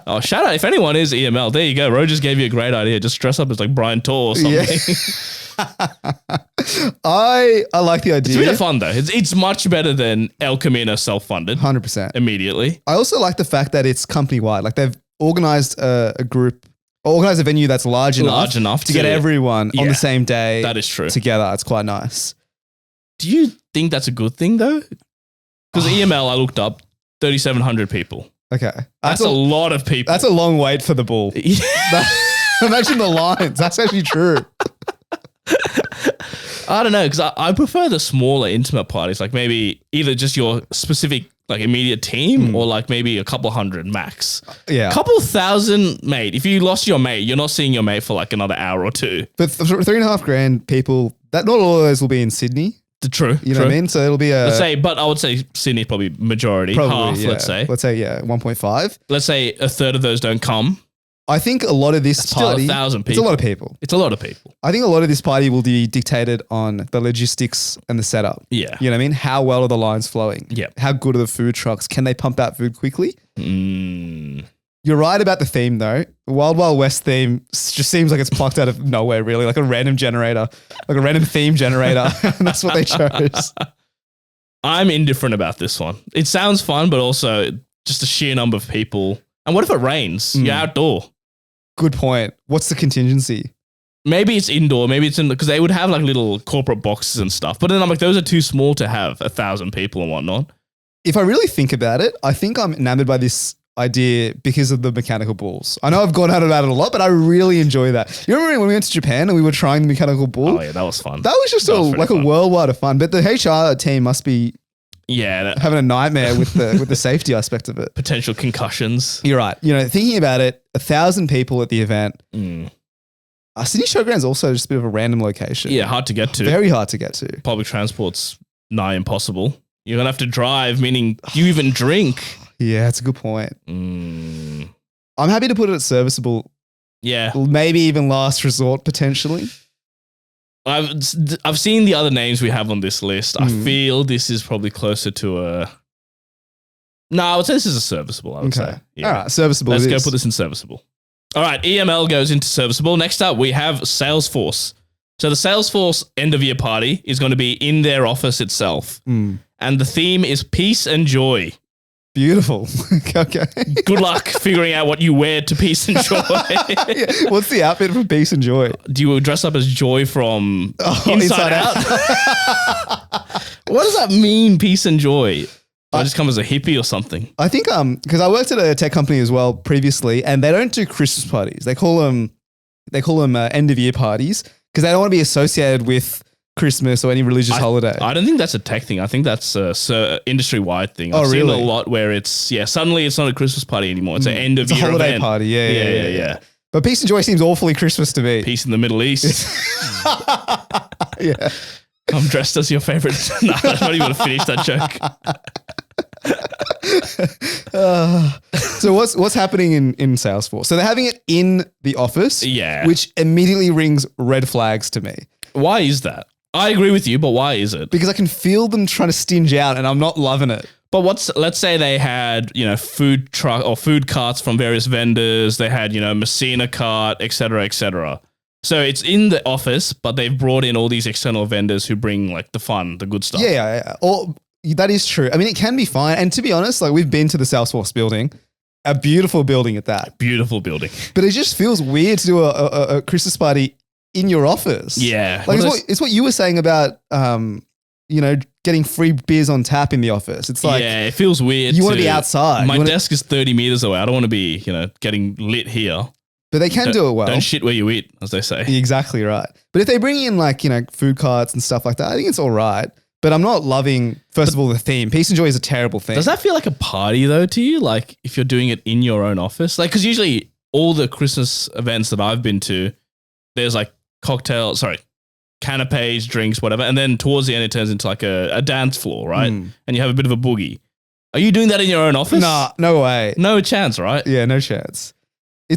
Oh, shout out. If anyone is EML, there you go. Ro just gave you a great idea. Just dress up as like Brian Tor or something. Yeah. I like the idea. It's a bit of fun though. It's much better than El Camino self-funded 100%. immediately. I also like the fact that it's company wide. Like they've organized a group, or organized a venue that's large enough to get everyone on Yeah, the same day That is true. together. It's quite nice. Do you think that's a good thing though? Because EML, I looked up, 3,700 people. Okay. That's a lot of people. That's a long wait for the bull. Imagine the lines. That's actually true. I don't know, because I prefer the smaller, intimate parties, like maybe either just your specific, like immediate team, or like maybe a couple hundred max. Yeah. Couple thousand, mate. If you lost your mate, you're not seeing your mate for like another hour or two. But $3.5 grand people, that not all of those will be in Sydney. True. You know what I mean? So it'll be But I would say Sydney's probably majority, half, yeah. let's say. Let's say, 1.5. Let's say a third of those don't come. I think a lot of this That's still party, 1,000 it's a people. lot of people. It's a lot of people. I think a lot of this party will be dictated on the logistics and the setup. Yeah. You know what I mean? How well are the lines flowing? Yeah. How good are the food trucks? Can they pump out food quickly? Mm. You're right about the theme though. The Wild Wild West theme just seems like it's plucked out of nowhere really, like a random generator, like a random theme generator. And that's what they chose. I'm indifferent about this one. It sounds fun, but also just a sheer number of people. And what if it rains? You're outdoor. Good point. What's the contingency? Maybe it's indoor. Maybe it's in because they would have like little corporate boxes and stuff. But then I'm like, those are too small to have 1,000 people and whatnot. If I really think about it, I think I'm enamored by this idea because of the mechanical bulls. I know I've gone out about it a lot, but I really enjoy that. You remember when we went to Japan and we were trying the mechanical bull? Oh yeah, that was fun. That was just pretty like fun. a worldwide of fun. But the HR team must be Yeah, having a nightmare with the safety aspect of it. potential concussions. You're right. You know, thinking about it, 1,000 people at the event. Sydney Showground's also just a bit of a random location. Yeah, hard to get to. Very hard to get to. Public transport's nigh impossible. You're gonna have to drive, meaning do you even drink? Yeah, that's a good point. I'm happy to put it at serviceable, Yeah, maybe even last resort potentially. I've seen the other names we have on this list. I feel this is probably closer to a. No, I would say this is a serviceable. I would say. Yeah. All right, serviceable. Let's it go is. put this in serviceable. All right, EML goes into serviceable. Next up, we have Salesforce. So the Salesforce end of year party is going to be in their office itself. And the theme is peace and joy. Beautiful. Okay. Good luck figuring out what you wear to Peace and Joy. Yeah. What's the outfit for Peace and Joy? Do you dress up as Joy from Inside Out? What does that mean, Peace and Joy? I just come as a hippie or something. I think because I worked at a tech company as well previously, and they don't do Christmas parties. They call them end of year parties because they don't want to be associated with Christmas or any religious holiday. I don't think that's a tech thing. I think that's a industry wide thing. I've seen a lot where it's suddenly it's not a Christmas party anymore. It's an end of year holiday event. party. Yeah. But Peace and Joy seems awfully Christmas to me. Peace in the Middle East. Yeah. I'm dressed as your favorite. No, I'm not even going to finish that joke. So what's happening in Salesforce? So they're having it in the office, which immediately rings red flags to me. Why is that? I agree with you, but why is it? Because I can feel them trying to stinge out, and I'm not loving it. But let's say they had, food truck or food carts from various vendors. They had, Messina cart, et cetera, et cetera. So it's in the office, but they've brought in all these external vendors who bring like the fun, the good stuff. Yeah. Or that is true. I mean, it can be fine. And to be honest, like we've been to the Salesforce building, a beautiful building at that. Beautiful building. But it just feels weird to do a Christmas party in your office. Yeah. Like it's what you were saying about, getting free beers on tap in the office. It's like, yeah, it feels weird. You want to be outside. My desk is 30 meters away. I don't want to be, getting lit here. But they can do it well. Don't shit where you eat, as they say. Exactly right. But if they bring in food carts and stuff like that, I think it's all right. But I'm not loving, first of all, the theme. Peace and Joy is a terrible thing. Does that feel like a party though to you? Like if you're doing it in your own office? Like, because usually all the Christmas events that I've been to, there's like canapes, drinks, whatever. And then towards the end, it turns into like a dance floor, right? And you have a bit of a boogie. Are you doing that in your own office? Nah, no way. No chance, right? Yeah, no chance.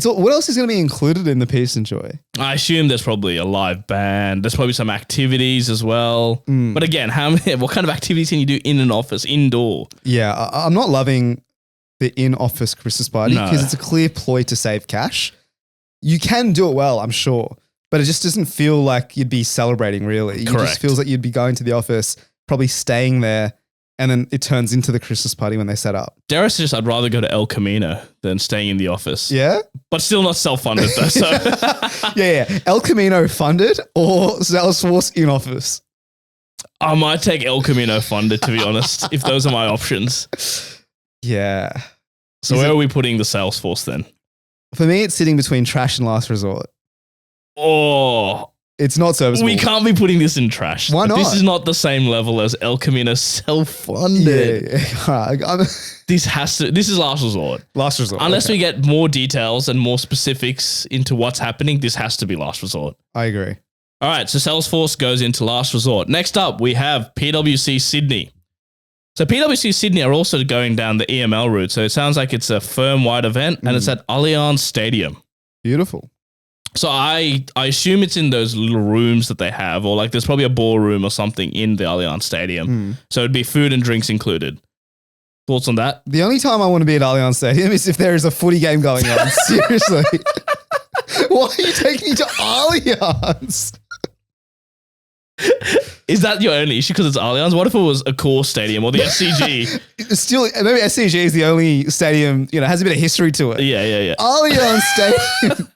What else is going to be included in the Peace and Joy? I assume there's probably a live band. There's probably some activities as well. But again, what kind of activities can you do in an office, indoor? Yeah, I'm not loving the in-office Christmas party because it's a clear ploy to save cash. You can do it well, I'm sure, but it just doesn't feel like you'd be celebrating really. Correct. It just feels like you'd be going to the office, probably staying there, and then it turns into the Christmas party when they set up. Dare I suggest I'd rather go to El Camino than staying in the office. Yeah? But still not self-funded though. So Yeah. El Camino funded or Salesforce in office? I might take El Camino funded, to be honest, if those are my options. Yeah. So where are we putting the Salesforce then? For me, it's sitting between trash and last resort. Oh, it's not serviceable. We can't be putting this in trash. Why not? This is not the same level as El Camino self-funded. Yeah. This is last resort. Last resort. Unless we get more details and more specifics into what's happening, this has to be last resort. I agree. All right, so Salesforce goes into last resort. Next up, we have PWC Sydney. So PWC Sydney are also going down the EML route. So it sounds like it's a firm-wide event and it's at Allianz Stadium. Beautiful. So I assume it's in those little rooms that they have, or like there's probably a ballroom or something in the Allianz Stadium. So it'd be food and drinks included. Thoughts on that? The only time I want to be at Allianz Stadium is if there is a footy game going on. Seriously. Why are you taking me to Allianz? Is that your only issue because it's Allianz? What if it was a core stadium or the SCG? Still, maybe SCG is the only stadium, has a bit of history to it. Yeah. Allianz Stadium.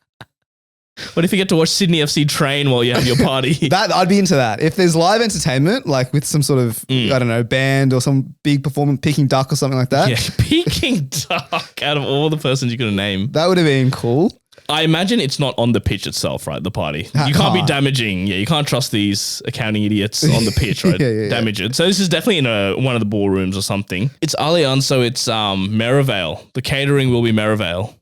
What if you get to watch Sydney FC train while you have your party? That I'd be into that. If there's live entertainment, like with some sort of, I don't know, band or some big performance, Peking Duck or something like that. Yeah, Peking Duck out of all the persons you could name. That would have been cool. I imagine it's not on the pitch itself, right? The party. You can't be damaging. Yeah, you can't trust these accounting idiots on the pitch, right? Damage it. So this is definitely in one of the ballrooms or something. It's Allianz, so it's Merivale. The catering will be Merivale.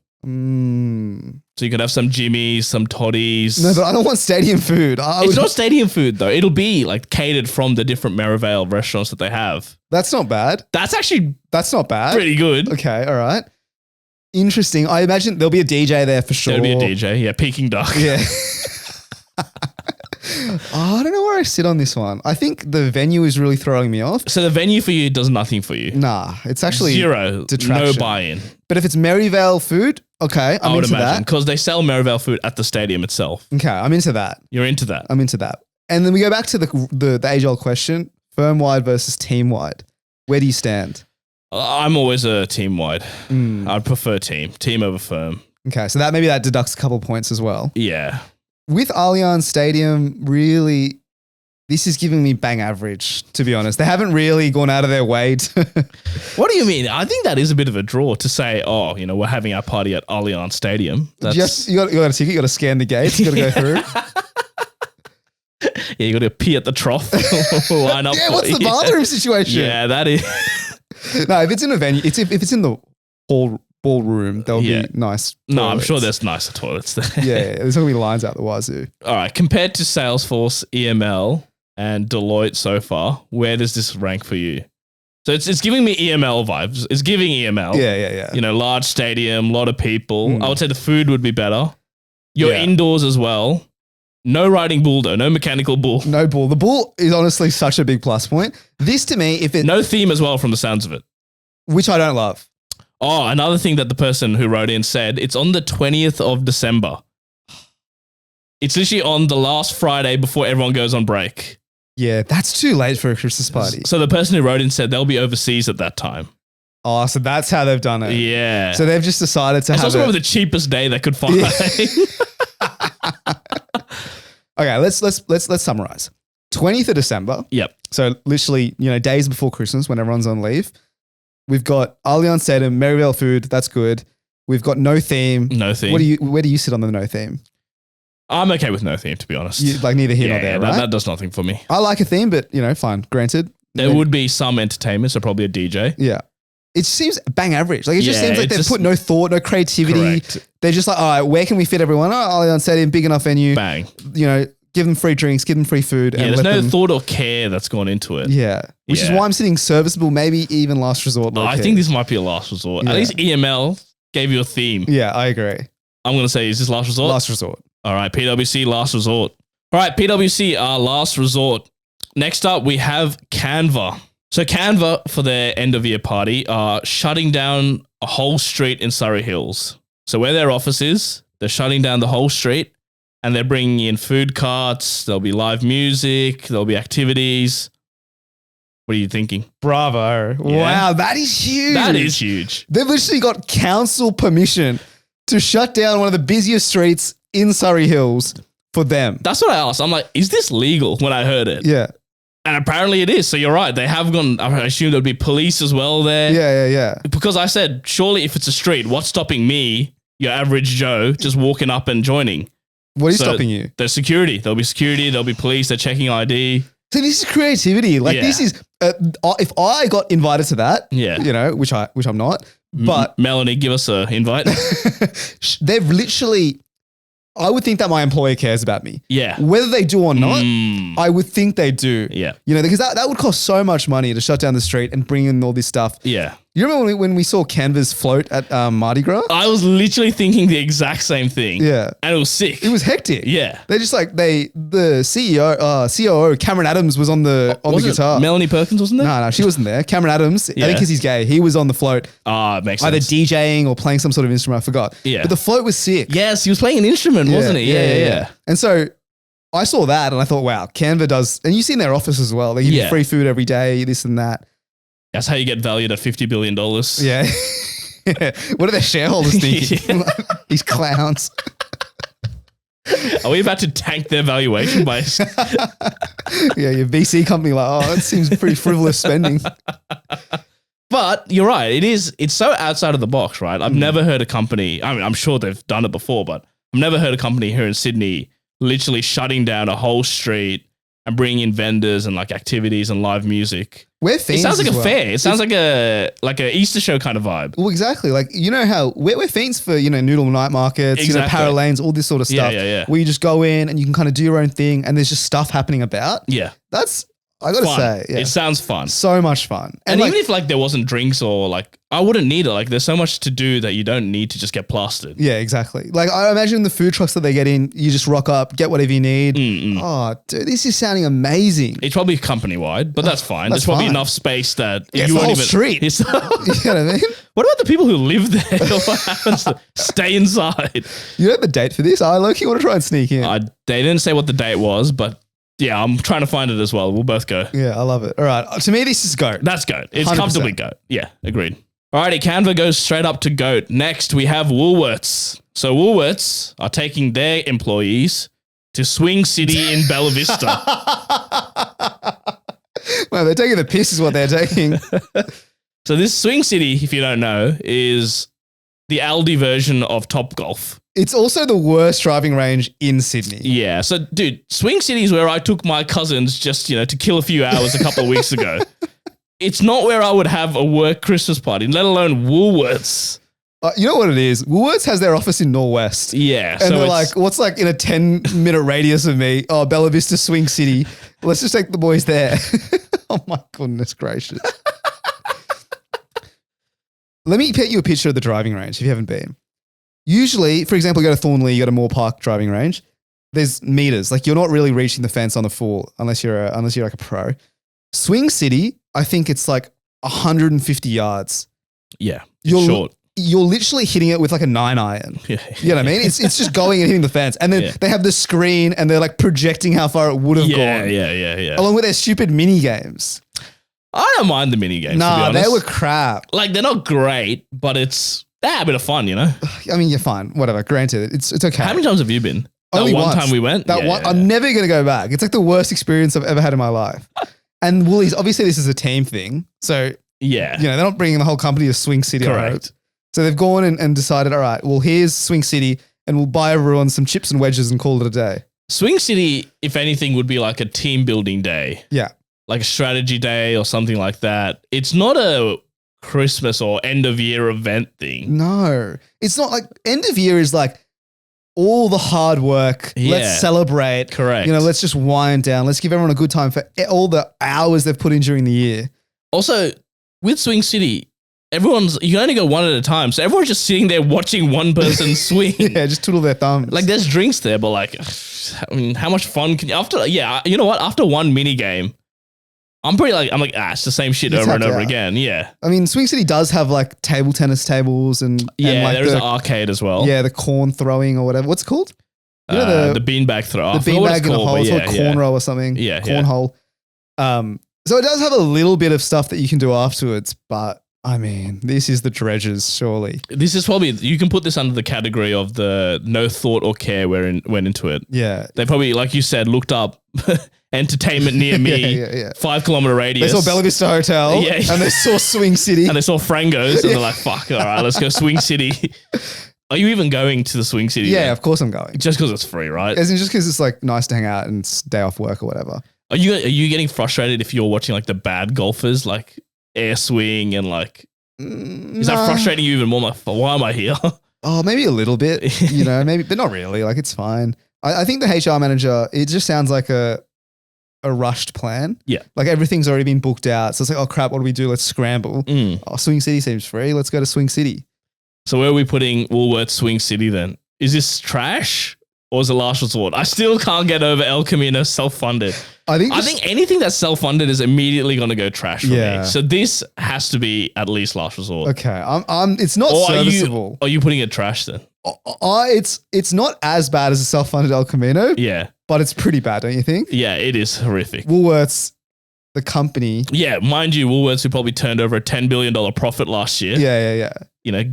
So you could have some Jimmys, some Toddies. No, but I don't want stadium food. It's not stadium food though. It'll be like catered from the different Merivale restaurants that they have. That's not bad. That's not bad. Pretty good. Okay, all right. Interesting. I imagine there'll be a DJ there for sure. There'll be a DJ. Yeah, Peking Duck. Yeah. I don't know where I sit on this one. I think the venue is really throwing me off. So the venue for you does nothing for you? Nah, it's actually zero. Detraction. No buy-in. But if it's Merivale food, okay, I'm into that. Because they sell Merivale food at the stadium itself. Okay, I'm into that. You're into that? I'm into that. And then we go back to the age-old question, firm-wide versus team-wide. Where do you stand? I'm always a team wide. I'd prefer team over firm. Okay, so that deducts a couple points as well. Yeah. With Allianz Stadium, really, this is giving me bang average, to be honest. They haven't really gone out of their way to... What do you mean? I think that is a bit of a draw to say, oh, we're having our party at Allianz Stadium. That's... You got a ticket, you got to scan the gates, you got to go through. Yeah, you got to pee at the trough. Line up. Yeah, what's the bathroom situation? Yeah, that is... No, if it's in a venue, if it's in the ballroom, there'll be nice toilets. No, I'm sure there's nicer toilets there. Yeah, there's going to be lines out the wazoo. All right, compared to Salesforce, EML, and Deloitte so far, where does this rank for you? So it's giving me EML vibes. It's giving EML. Yeah. Large stadium, a lot of people. I would say the food would be better. You're indoors as well. No riding bull though, no mechanical bull. No bull. The bull is honestly such a big plus point. This to me, if it... No theme as well from the sounds of it. Which I don't love. Oh, another thing that the person who wrote in said, it's on the 20th of December. It's literally on the last Friday before everyone goes on break. Yeah, that's too late for a Christmas party. So the person who wrote in said they'll be overseas at that time. Oh, so that's how they've done it. Yeah. So they've just decided to it's have also probably the cheapest day they could find. Yeah. Okay, let's summarize. 20th of December. Yep. So literally, days before Christmas when everyone's on leave. We've got Allianz Stadium, Merivale food. That's good. We've got no theme. No theme. Where do you sit on the no theme? I'm okay with no theme, to be honest. Neither here nor there, right? That does nothing for me. I like a theme, but fine. Granted, there would be some entertainment, so probably a DJ. Yeah. It seems bang average. Like it just seems like they've put no thought, no creativity. Correct. They're just like, all right, where can we fit everyone? Oh, Allianz Stadium, big enough venue. Bang. Give them free drinks, give them free food. Yeah, and there's no them, thought or care that's gone into it. Yeah. Which is why I'm sitting serviceable, maybe even last resort. I think this might be a last resort. At least EML gave you a theme. Yeah, I agree. I'm going to say, is this last resort? Last resort. All right, PWC last resort. All right, PWC last resort. Next up, we have Canva. So Canva, for their end of year party, are shutting down a whole street in Surrey Hills. So where their office is, they're shutting down the whole street and they're bringing in food carts. There'll be live music. There'll be activities. What are you thinking? Bravo. Yeah. Wow, that is huge. That is huge. They've literally got council permission to shut down one of the busiest streets in Surrey Hills for them. That's what I asked. I'm like, is this legal when I heard it? Yeah. And apparently it is. So you're right. They have gone, I assume there'll be police as well there. Yeah. Because I said, surely if it's a street, what's stopping me, your average Joe, just walking up and joining? What is stopping you? There's security. There'll be security. There'll be police. They're checking ID. So this is creativity. Like this is, if I got invited to that, which I'm not, but Melanie, give us an invite. They've literally, I would think that my employer cares about me. Yeah. Whether they do or not, I would think they do. Yeah. Because that would cost so much money to shut down the street and bring in all this stuff. Yeah. You remember when we saw Canva's float at Mardi Gras? I was literally thinking the exact same thing. Yeah. And it was sick. It was hectic. Yeah. They just the COO, Cameron Adams was on the guitar. Melanie Perkins wasn't there? No, she wasn't there. Cameron Adams, I think because he's gay, he was on the float. Makes sense. Either DJing or playing some sort of instrument, I forgot. Yeah. But the float was sick. Yes, he was playing an instrument, wasn't he? Yeah. And so I saw that and I thought, wow, Canva does, and you see in their office as well, they give you free food every day, this and that. That's how you get valued at $50 billion. Yeah. What are their shareholders thinking? These clowns. Are we about to tank their valuation by... Yeah, your VC company that seems pretty frivolous spending. But you're right. It's so outside of the box, right? I've never heard a company, I'm sure they've done it before, but I've never heard a company here in Sydney literally shutting down a whole street and bringing in vendors and activities and live music. We're fiends. It sounds like a fair. It sounds like a Easter show kind of vibe. Well, exactly. how we're fiends for, noodle night markets, power lanes, all this sort of stuff. Yeah. Where you just go in and you can kind of do your own thing and there's just stuff happening about. Yeah. That's, I got to say. Yeah. It sounds fun. So much fun. And even if there wasn't drinks or I wouldn't need it. There's so much to do that you don't need to just get plastered. Yeah, exactly. I imagine the food trucks that they get in, you just rock up, get whatever you need. Oh, dude, this is sounding amazing. It's probably company wide, but that's fine. There's probably enough space that you won't even street. You know what I mean? What about the people who live there? What happens to stay inside? You know the date for this? I low-key want to try and sneak in. They didn't say what the date was, but Yeah, I'm trying to find it as well. We'll both go. Yeah, I love it. All right. To me, this is GOAT. That's GOAT. It's 100%. comfortably GOAT. Yeah, agreed. Alrighty, Canva goes straight up to GOAT. Next, we have Woolworths. So Woolworths are taking their employees to Swing City in Bella Vista. Well, they're taking the piss is what they're taking. So this Swing City, if you don't know, is the Aldi version of Topgolf. It's also the worst driving range in Sydney. Yeah. So, dude, Swing City is where I took my cousins just, to kill a few hours a couple of weeks ago. It's not where I would have a work Christmas party, let alone Woolworths. You know what it is? Woolworths has their office in Norwest. Yeah. And they're like, what's like in a 10-minute radius of me? Oh, Bella Vista Swing City. Let's just take the boys there. Oh my goodness gracious. Let me paint you a picture of the driving range if you haven't been. Usually, for example, you go to Thornley, you go to Moore Park driving range. There's meters. Like you're not really reaching the fence on the full unless you're like a pro. Swing City, I think it's like 150 yards. Yeah. You're short. You're literally hitting it with like a 9-iron. Yeah. You know what I mean? It's just going and hitting the fence. And then they have the screen and they're like projecting how far it would have gone. Yeah. Along with their stupid mini games. I don't mind the mini games. Nah, to be they honest. were crap. Like they're not great, but it's a bit of fun, I mean, you're fine. Whatever. Granted, it's okay. How many times have you been? Only that one once. time we went? I'm never going to go back. It's like the worst experience I've ever had in my life. And Woolies, obviously this is a team thing. So, yeah. they're not bringing the whole company to Swing City. Correct. So they've gone and decided, all right, well, here's Swing City and we'll buy everyone some chips and wedges and call it a day. Swing City, if anything, would be like a team building day. Yeah. Like a strategy day or something like that. It's not a Christmas or end of year event thing. No, it's not like end of year is like all the hard work. Yeah. Let's celebrate. Correct. Let's just wind down. Let's give everyone a good time for all the hours they've put in during the year. Also, with Swing City, you can only go one at a time. So everyone's just sitting there watching one person swing. Yeah, just twiddle their thumbs. Like there's drinks there, but like, I mean, how much fun can you, you know what? After one mini game, I'm like, it's the same shit over and over again. Yeah. I mean, Swing City does have like table tennis tables and like there's an arcade as well. Yeah, the corn throwing or whatever. What's it called? The beanbag throw. The beanbag in the hole. It's called cornrow or something. Yeah. Cornhole. So it does have a little bit of stuff that you can do afterwards, but I mean, this is the dredges, surely. This is probably, you can put this under the category of the no thought or care went into it. Yeah. They probably, like you said, looked up entertainment near me, 5 kilometer radius. They saw Bella Vista Hotel and they saw Swing City. And they saw Frangos and they're like, fuck, all right, let's go Swing City. Are you even going to the Swing City? Yeah, of course I'm going. Just because it's free, right? As in just because it's like nice to hang out and it's day off work or whatever. Are you getting frustrated if you're watching like the bad golfers, like air swing and like, is that frustrating you even more? Like, why am I here? Oh, maybe a little bit, maybe, but not really. Like it's fine. I think the HR manager, it just sounds like a rushed plan. Yeah. Like everything's already been booked out. So it's like, oh crap, what do we do? Let's scramble. Oh, Swing City seems free. Let's go to Swing City. So where are we putting Woolworths Swing City then? Is this trash or is it last resort? I still can't get over El Camino self-funded. I think anything that's self-funded is immediately going to go trash for me. So this has to be at least last resort. Okay. It's not serviceable. Are you putting it trash then? It's not as bad as a self-funded El Camino. Yeah. But it's pretty bad, don't you think? Yeah, it is horrific. Woolworths, the company. Yeah, mind you, Woolworths who probably turned over a $10 billion profit last year. Yeah.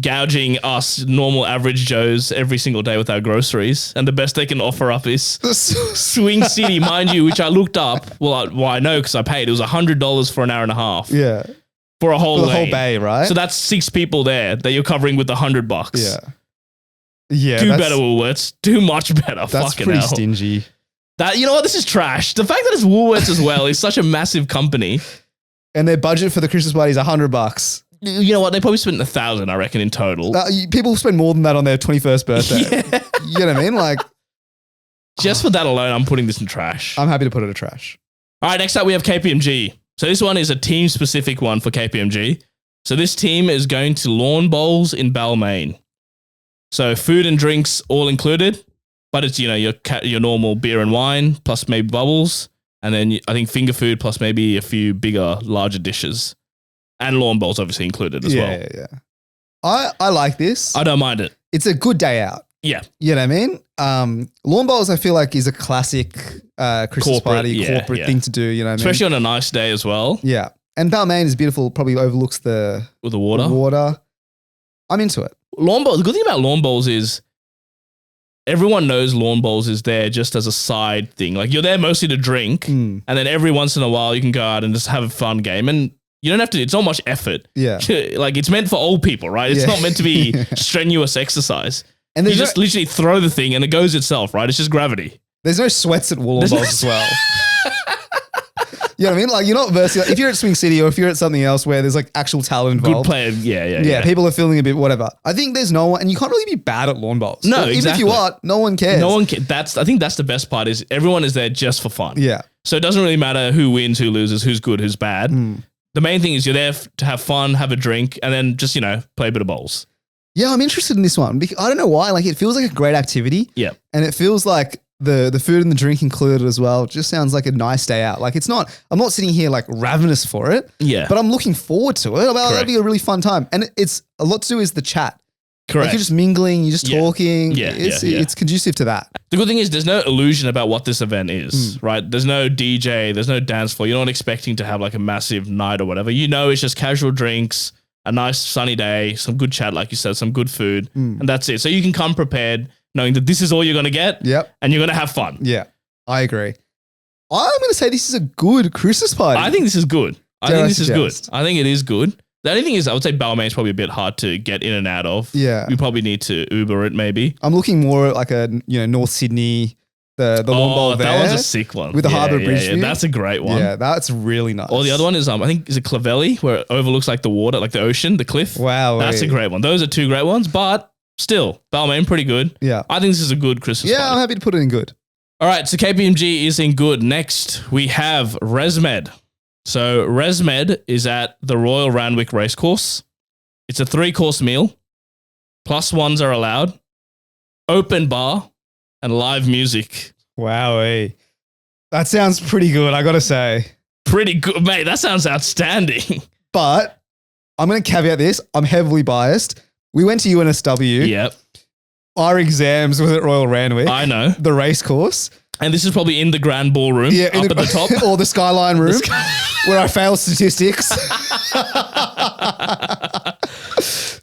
Gouging us normal average Joes every single day with our groceries. And the best they can offer up is Swing City, mind you, which I looked up. Well, I know because I paid. It was $100 for an hour and a half. Yeah. For a whole whole bay, right? So that's 6 people there that you're covering with $100. Yeah. Yeah. Do better, Woolworths. Do much better. That's fucking pretty hell. stingy. You know what? This is trash. The fact that it's Woolworths as well is such a massive company. And their budget for the Christmas party is $100. You know what? They probably spent 1,000, I reckon, in total. People spend more than that on their 21st birthday. Yeah. You know what I mean? Like, just for that alone, I'm putting this in trash. I'm happy to put it in trash. All right, next up we have KPMG. So this one is a team-specific one for KPMG. So this team is going to lawn bowls in Balmain. So food and drinks all included, but it's your normal beer and wine plus maybe bubbles, and then I think finger food plus maybe a few bigger, larger dishes. And lawn bowls obviously included as well. Yeah. I like this. I don't mind it. It's a good day out. Yeah. You know what I mean? Lawn bowls, I feel like, is a classic Christmas Corporate, party, corporate thing to do. You know what I mean? Especially on a nice day as well. Yeah. And Balmain is beautiful, probably overlooks the With the water. water. I'm into it. Lawn bowls. The good thing about lawn bowls is everyone knows lawn bowls is there just as a side thing. Like you're there mostly to drink, and then every once in a while you can go out and just have a fun game. And you don't have to. It's not much effort. Yeah. Like it's meant for old people, right? It's Yeah. not meant to be strenuous exercise. And You there's just literally throw the thing and it goes itself, right? It's just gravity. there's no sweats at lawn bowls as well. You know what I mean? Like you're not versatile. If you're at Swing City or if you're at something else where there's like actual talent Good involved. player. Yeah. Yeah, people are feeling a bit whatever. I think there's no one, and you can't really be bad at lawn bowls. No, Even exactly. if you are, no one cares. No one can. I think that's the best part is everyone is there just for fun. Yeah. So it doesn't really matter who wins, who loses, who's good, who's bad. Hmm. The main thing is you're there to have fun, have a drink, and then just, play a bit of bowls. Yeah, I'm interested in this one because I don't know why. Like it feels like a great activity. Yeah. And it feels like the food and the drink included as well. It just sounds like a nice day out. Like I'm not sitting here like ravenous for it. Yeah. But I'm looking forward to it. That'd Correct. be a really fun time. And it's a lot to do is the chat. Correct. Like you're just mingling, you're just Yeah. talking. Yeah, It's yeah. it's conducive to that. The good thing is there's no illusion about what this event is, right? There's no DJ, there's no dance floor. You're not expecting to have like a massive night or whatever. It's just casual drinks, a nice sunny day, some good chat, like you said, some good food, and that's it. So you can come prepared knowing that this is all you're going to get Yep. and you're going to have fun. Yeah. I agree. I'm going to say this is a good Christmas party. I think this is good. I Dare think I this is good. suggest? I think it is good. The only thing is I would say Balmain's probably a bit hard to get in and out of. Yeah. You probably need to Uber it maybe. I'm looking more at like a North Sydney, the lawn bowl there. that one's a sick one. With the Harbour Bridge view. That's a great one. Yeah, that's really nice. Or the other one is, I think, is it Clavelli, where it overlooks like the water, like the ocean, the cliff? Wow. That's a great one. Those are two great ones, but still, Balmain, pretty good. Yeah. I think this is a good Christmas Yeah, I'm party. happy to put it in good. All right, so KPMG is in good. Next, we have ResMed. So ResMed is at the Royal Randwick Racecourse. It's a 3-course meal. Plus ones are allowed. Open bar and live music. Wowee. That sounds pretty good, I got to say. Pretty good, mate. That sounds outstanding. But I'm going to caveat this. I'm heavily biased. We went to UNSW. Yep, Our exams was at Royal Randwick. I know. The race course. And this is probably in the grand ballroom Yeah, up at the top. or the Skyline room where I failed statistics.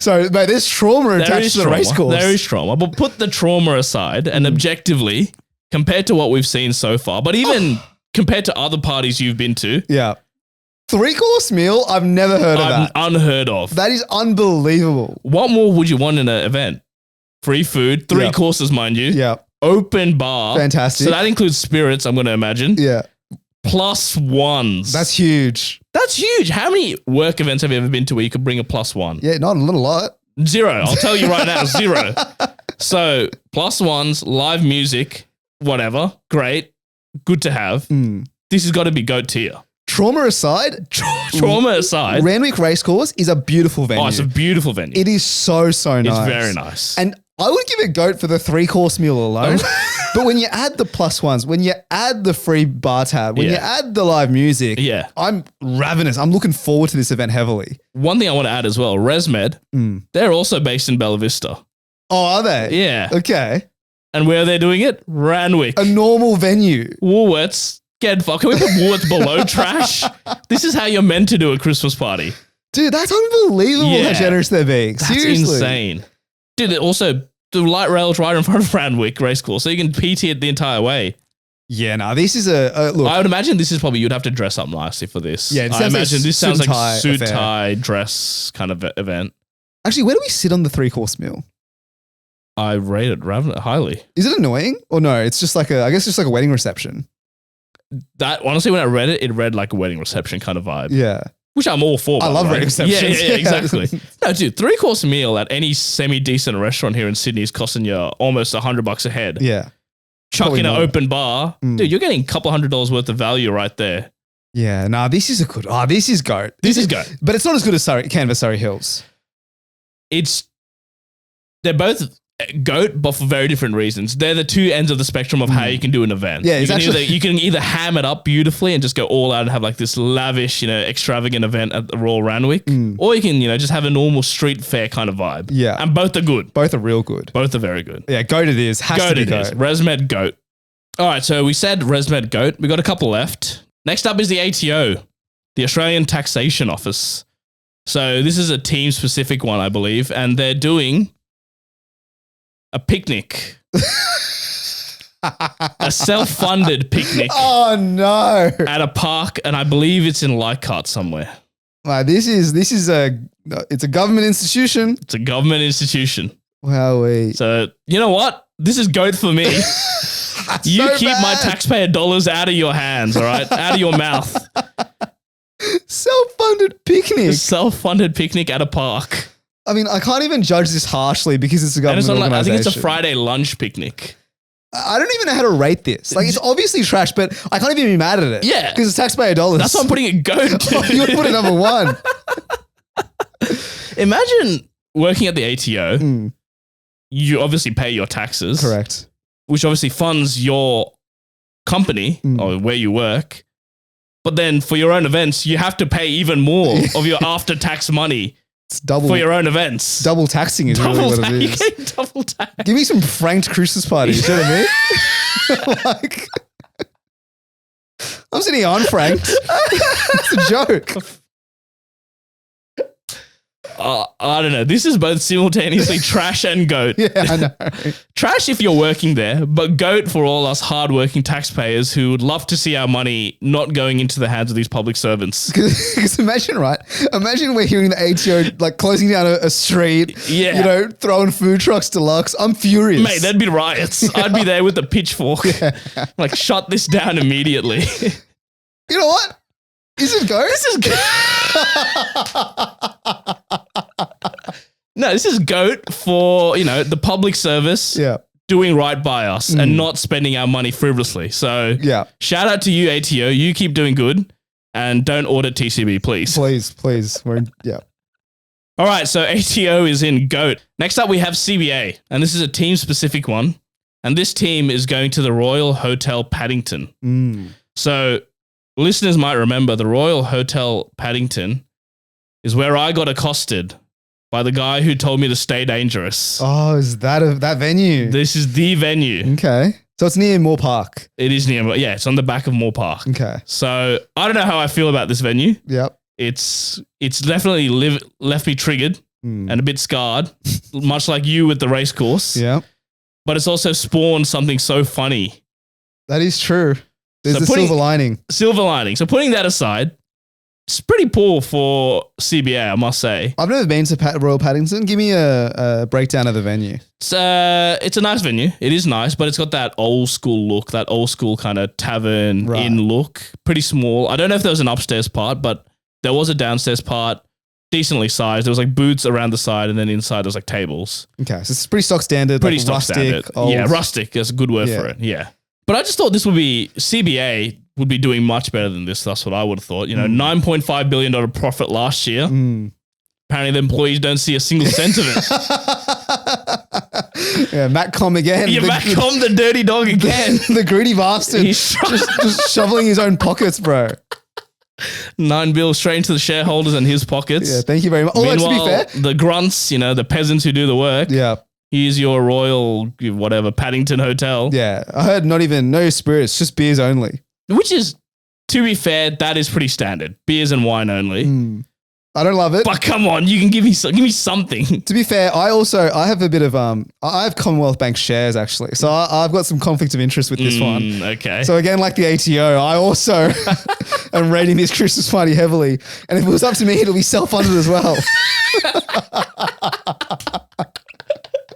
So, mate, there's trauma attached to the race course. There is trauma. But put the trauma aside and objectively, compared to what we've seen so far, but even compared to other parties you've been to, Yeah. 3-course meal, I've never heard of that. unheard of. That is unbelievable. What more would you want in an event? Free food, 3 Yeah. courses, mind you. Yeah. Open bar. Fantastic. So that includes spirits, I'm going to imagine. Yeah. Plus ones. That's huge. That's huge. How many work events have you ever been to where you could bring a plus one? Yeah, not a little lot. 0. I'll tell you right now, 0. So plus ones, live music, whatever. Great. Good to have. This has got to be GOAT tier. Trauma aside, Trauma aside. Randwick Racecourse is a beautiful venue. Oh, it's a beautiful venue. It is so nice. It's very nice. And I would give it GOAT for the 3-course meal alone. But when you add the plus ones, when you add the free bar tab, when you Yeah. add the live music, Yeah. I'm ravenous. I'm looking forward to this event heavily. One thing I want to add as well, ResMed, they're also based in Bella Vista. Oh, are they? Yeah. Okay. And where are they doing it? Randwick. A normal venue. Woolworths. Get fuck. Can we put Woolworths below trash? This is how you're meant to do a Christmas party. Dude, that's unbelievable Yeah. how generous they're being. That's Seriously. insane. Dude, also, the light rail's right in front of Randwick Racecourse, so you can PT it the entire way. Yeah, no, this is a look. I would imagine this is probably, you'd have to dress up nicely for this. Yeah, it I sounds like imagine this suit sounds and like tie a suit, affair. tie, dress kind of event. Actually, where do we sit on the 3-course meal? I rate it rather highly. Is it annoying? Or no, it's just like I guess just like a wedding reception. That honestly, when I read it, it read like a wedding reception kind of vibe. Yeah. Which I'm all for. I by love the way. wedding receptions. Yeah, exactly. No, dude, 3-course meal at any semi-decent restaurant here in Sydney is costing you almost $100 a head. Yeah. Chuck probably in an more. open bar. Dude, you're getting a couple $100 worth of value right there. Yeah. Nah, this is a good. Oh, this is GOAT. This is GOAT. But it's not as good as Canva Surrey Hills. They're both GOAT, but for very different reasons. They're the two ends of the spectrum of how you can do an event. Yeah, it's you can either ham it up beautifully and just go all out and have like this lavish, extravagant event at the Royal Randwick, or you can, just have a normal street fair kind of vibe. Yeah. And both are good. Both are real good. Both are very good. Yeah, GOAT it is. Has to be GOAT. ResMed GOAT. All right, so we said ResMed GOAT. We got a couple left. Next up is the ATO, the Australian Taxation Office. So this is a team-specific one, I believe, and they're doing a picnic. A self-funded picnic. Oh no! At a park, and I believe it's in Leichhardt somewhere. This is a government institution. It's a government institution. Wowee. So you know what? This is GOAT for me. You keep my taxpayer dollars out of your hands, all right? Out of your mouth. Self-funded picnic. A self-funded picnic at a park. I mean, I can't even judge this harshly because it's a government organization. I think it's a Friday lunch picnic. I don't even know how to rate this. Like, it's obviously trash, but I can't even be mad at it. Yeah. Because it's taxpayer dollars. That's why I'm putting it GOAT. You would put it number one. Imagine working at the ATO. You obviously pay your taxes. Correct. Which obviously funds your company or where you work. But then for your own events, you have to pay even more of your after-tax money. It's double for your own events. Double taxing is really what it is. You're getting double tax. Give me some franked Christmas parties. You know what I mean? Like, I'm sitting here unfranked. It's a joke. I don't know. This is both simultaneously trash and GOAT. Yeah, I know. Trash if you're working there, but GOAT for all us hardworking taxpayers who would love to see our money not going into the hands of these public servants. Because imagine, right? Imagine we're hearing the ATO like closing down a street, throwing food trucks deluxe. I'm furious. Mate, there'd be riots. I'd be there with a pitchfork. Like, shut this down immediately. You know what? Is it GOAT? This is GOAT. No, this is GOAT for, the public service doing right by us and not spending our money frivolously. So shout out to you, ATO. You keep doing good and don't audit TCB, please. Please. All right, so ATO is in GOAT. Next up, we have CBA, and this is a team-specific one. And this team is going to the Royal Hotel Paddington. So listeners might remember the Royal Hotel Paddington is where I got accosted by the guy who told me to stay dangerous. Oh, is that that venue? This is the venue. Okay. So it's near Moore Park. It is near, it's on the back of Moore Park. Okay. So I don't know how I feel about this venue. Yep. It's definitely left me triggered and a bit scarred, much like you with the race course. Yeah. But it's also spawned something so funny. That is true. There's a silver lining. Silver lining. So putting that aside, it's pretty poor for CBA, I must say. I've never been to Royal Paddington. Give me a breakdown of the venue. It's a nice venue. It is nice, but it's got that old school look, that old school kind of tavern inn look. Pretty small. I don't know if there was an upstairs part, but there was a downstairs part, decently sized. There was like booths around the side, and then inside there was like tables. Okay, so it's pretty stock standard. Pretty like stock rustic, standard. old. Yeah, rustic. That's a good word for it. Yeah. But I just thought CBA would be doing much better than this. That's what I would have thought. $9.5 billion profit last year. Apparently the employees don't see a single cent of it. Yeah, Matcom again. Yeah, Matcom, the dirty dog again. The greedy bastard. He's just shoveling his own pockets, bro. $9 billion straight into the shareholders and his pockets. Yeah, thank you very much. Meanwhile, to be fair, the grunts, the peasants who do the work. Yeah. Here's your Royal, whatever, Paddington Hotel. Yeah. I heard no spirits, just beers only. Which is, to be fair, that is pretty standard. Beers and wine only. I don't love it. But come on, you can give me something. To be fair, I have a bit of, I have Commonwealth Bank shares actually. So I've got some conflict of interest with this one. Okay. So again, like the ATO, I also am rating this Christmas party heavily. And if it was up to me, it'll be self-funded as well.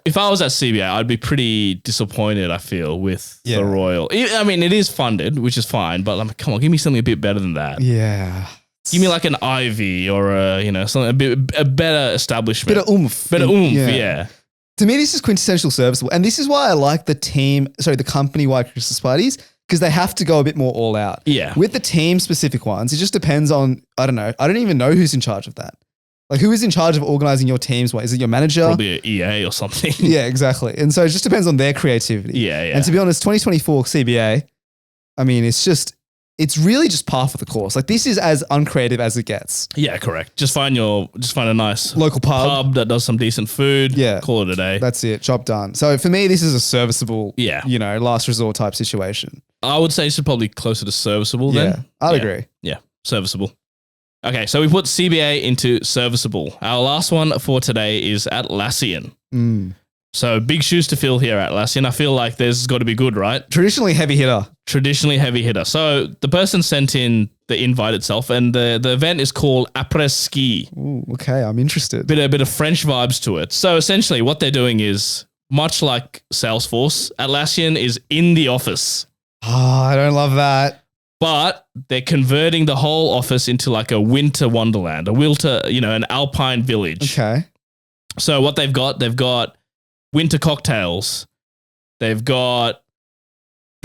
If I was at CBA, I'd be pretty disappointed, I feel, with the Royal. I mean, it is funded, which is fine, but come on, give me something a bit better than that. Yeah. Give me like an Ivy or something, a better establishment. Bit of oomph. Yeah. To me, this is quintessential serviceable. And this is why I like the company-wide Christmas parties, because they have to go a bit more all out. Yeah. With the team-specific ones, it just depends on, I don't know. I don't even know who's in charge of that. Like, who is in charge of organizing your teams? What is it? Your manager? Probably an EA or something. Yeah, exactly. And so it just depends on their creativity. Yeah. And to be honest, 2024 CBA, I mean, it's really just par for the course. Like, this is as uncreative as it gets. Yeah, correct. Just find a nice Local pub that does some decent food. Yeah. Call it a day. That's it. Job done. So for me, this is a serviceable, Yeah. Last resort type situation. I would say it's probably closer to serviceable then. Yeah, I'd agree. Yeah, serviceable. Okay, so we put CBA into serviceable. Our last one for today is Atlassian. So big shoes to fill here, Atlassian. I feel like there's got to be good, right? Traditionally heavy hitter. So the person sent in the invite itself, and the event is called Après Ski. Ooh, okay, I'm interested. A bit of French vibes to it. So essentially what they're doing is, much like Salesforce, Atlassian is in the office. I don't love that. But they're converting the whole office into like a winter wonderland, an alpine village. Okay. So what they've got winter cocktails. They've got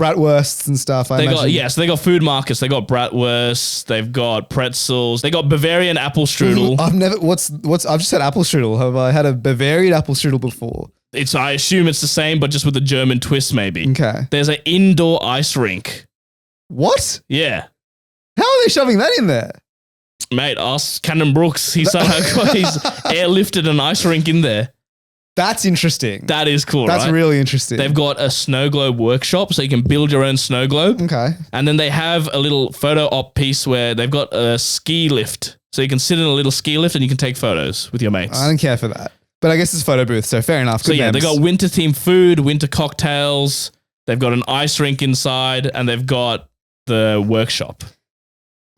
bratwursts and stuff. So they got food markets. They got bratwursts. They've got pretzels. They got Bavarian apple strudel. I've just had apple strudel. Have I had a Bavarian apple strudel before? I assume it's the same, but just with a German twist, maybe. Okay. There's an indoor ice rink. What? Yeah. How are they shoving that in there? Mate, ask Cannon Brooks. He's airlifted an ice rink in there. That's interesting. That is cool, That's right? really interesting. They've got a snow globe workshop, so you can build your own snow globe. Okay. And then they have a little photo op piece where they've got a ski lift. So you can sit in a little ski lift and you can take photos with your mates. I don't care for that. But I guess it's photo booth, so fair enough. So yeah, they got winter themed food, winter cocktails. They've got an ice rink inside, and they've got the workshop.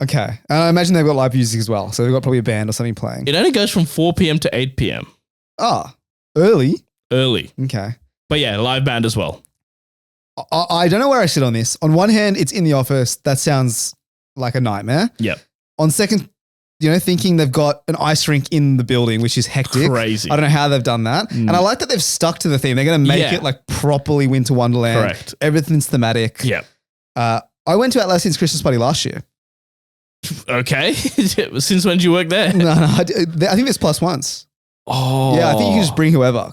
Okay. And I imagine they've got live music as well. So they've got probably a band or something playing. It only goes from 4 p.m. to 8 p.m. Early? Early. Okay. But yeah, live band as well. I don't know where I sit on this. On one hand, it's in the office. That sounds like a nightmare. Yep. On second, thinking they've got an ice rink in the building, which is hectic. Crazy. I don't know how they've done that. And I like that they've stuck to the theme. They're going to make it like properly winter wonderland. Correct. Everything's thematic. Yeah. I went to Atlassian's Christmas party last year. Okay. Since when did you work there? No, I think there's plus ones. Oh. Yeah, I think you can just bring whoever.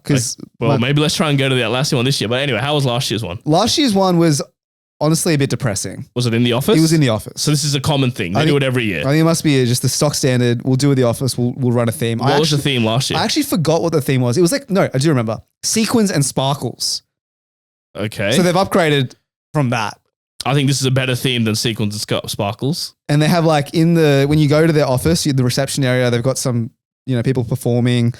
Maybe let's try and go to the Atlassian one this year. But anyway, how was last year's one? Last year's one was honestly a bit depressing. Was it in the office? It was in the office. So this is a common thing. They do it every year. I think it must be just the stock standard. We'll do it at the office. We'll run a theme. What was the theme last year? I actually forgot what the theme was. It was I do remember. Sequins and sparkles. Okay. So they've upgraded from that. I think this is a better theme than sequins and sparkles. And they have when you go to their office, the reception area, they've got some, people performing.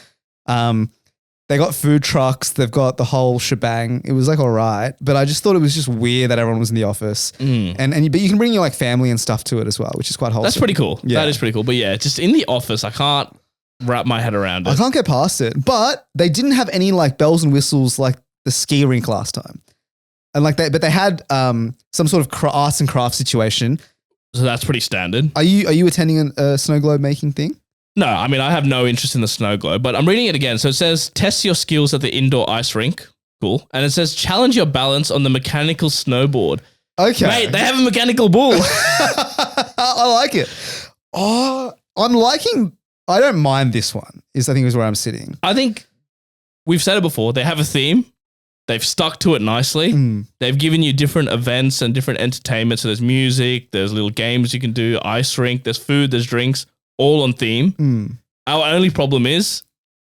They got food trucks. They've got the whole shebang. It was all right, but I just thought it was just weird that everyone was in the office. But you can bring your family and stuff to it as well, which is quite wholesome. That's pretty cool. Yeah. That is pretty cool. But yeah, just in the office, I can't wrap my head around it. I can't get past it. But they didn't have any bells and whistles like the ski rink last time. And but they had some sort of arts and crafts situation. So that's pretty standard. Are you attending a snow globe making thing? No, I mean, I have no interest in the snow globe, but I'm reading it again. So it says, test your skills at the indoor ice rink. Cool. And it says, challenge your balance on the mechanical snowboard. Okay. Mate, they have a mechanical bull. I like it. Oh, I don't mind this one, I think is where I'm sitting. I think we've said it before. They have a theme. They've stuck to it nicely. They've given you different events and different entertainment. So there's music, there's little games you can do, ice rink, there's food, there's drinks. All on theme. Our only problem is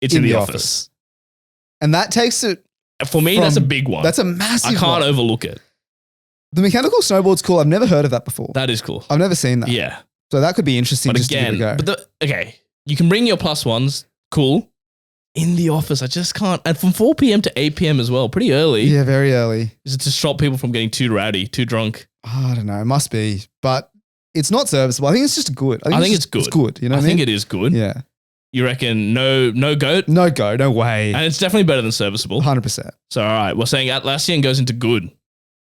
it's in the office. And that takes it. For me, that's a big one. That's a massive I can't overlook it. The mechanical snowboard's cool. I've never heard of that before. That is cool. I've never seen that. Yeah. So that could be interesting. But just again, to give it a go. You can bring your plus ones. Cool. In the office, I just can't. And from 4 p.m. to 8 p.m. as well. Pretty early. Yeah, very early. Is it to stop people from getting too rowdy, too drunk? I don't know. It must be. But it's not serviceable. I think it's just good. I think it's good. It's good. You know what I think it is good. Yeah. You reckon no goat? No go. No way. And it's definitely better than serviceable. 100%. So, all right. We're saying Atlassian goes into good.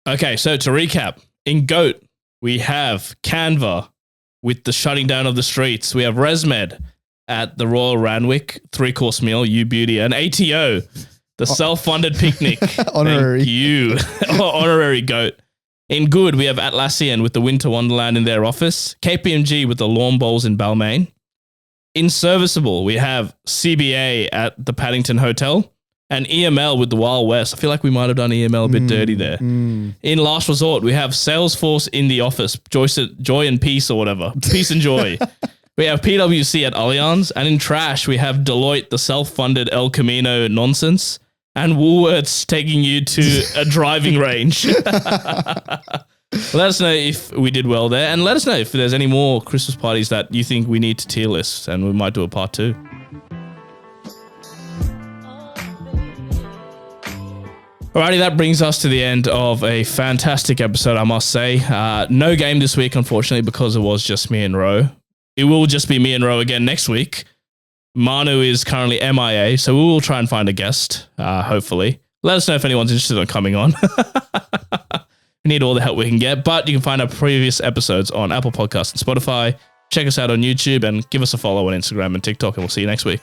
Okay. So to recap, in GOAT, we have Canva with the shutting down of the streets. We have ResMed at the Royal Randwick 3-course meal, You Beauty, and ATO, the self-funded picnic. Honorary. Thank you. Honorary GOAT. In good, we have Atlassian with the Winter Wonderland in their office, KPMG with the lawn bowls in Balmain, In serviceable, we have CBA at the Paddington Hotel and EML with the Wild West. I feel like we might have done EML a bit dirty there. In last resort, we have Salesforce in the office, Joy and Peace or whatever. Peace and Joy. We have PWC at Allianz, and in trash, we have Deloitte, the self-funded El Camino nonsense, and Woolworths taking you to a driving range. Let us know if we did well there, and let us know if there's any more Christmas parties that you think we need to tier list, and we might do a part 2. Alrighty, that brings us to the end of a fantastic episode, I must say. No game this week, unfortunately, because it was just me and Ro. It will just be me and Ro again next week. Manu is currently MIA, so we will try and find a guest, hopefully. Let us know if anyone's interested in coming on. We need all the help we can get, but you can find our previous episodes on Apple Podcasts and Spotify. Check us out on YouTube and give us a follow on Instagram and TikTok, and we'll see you next week.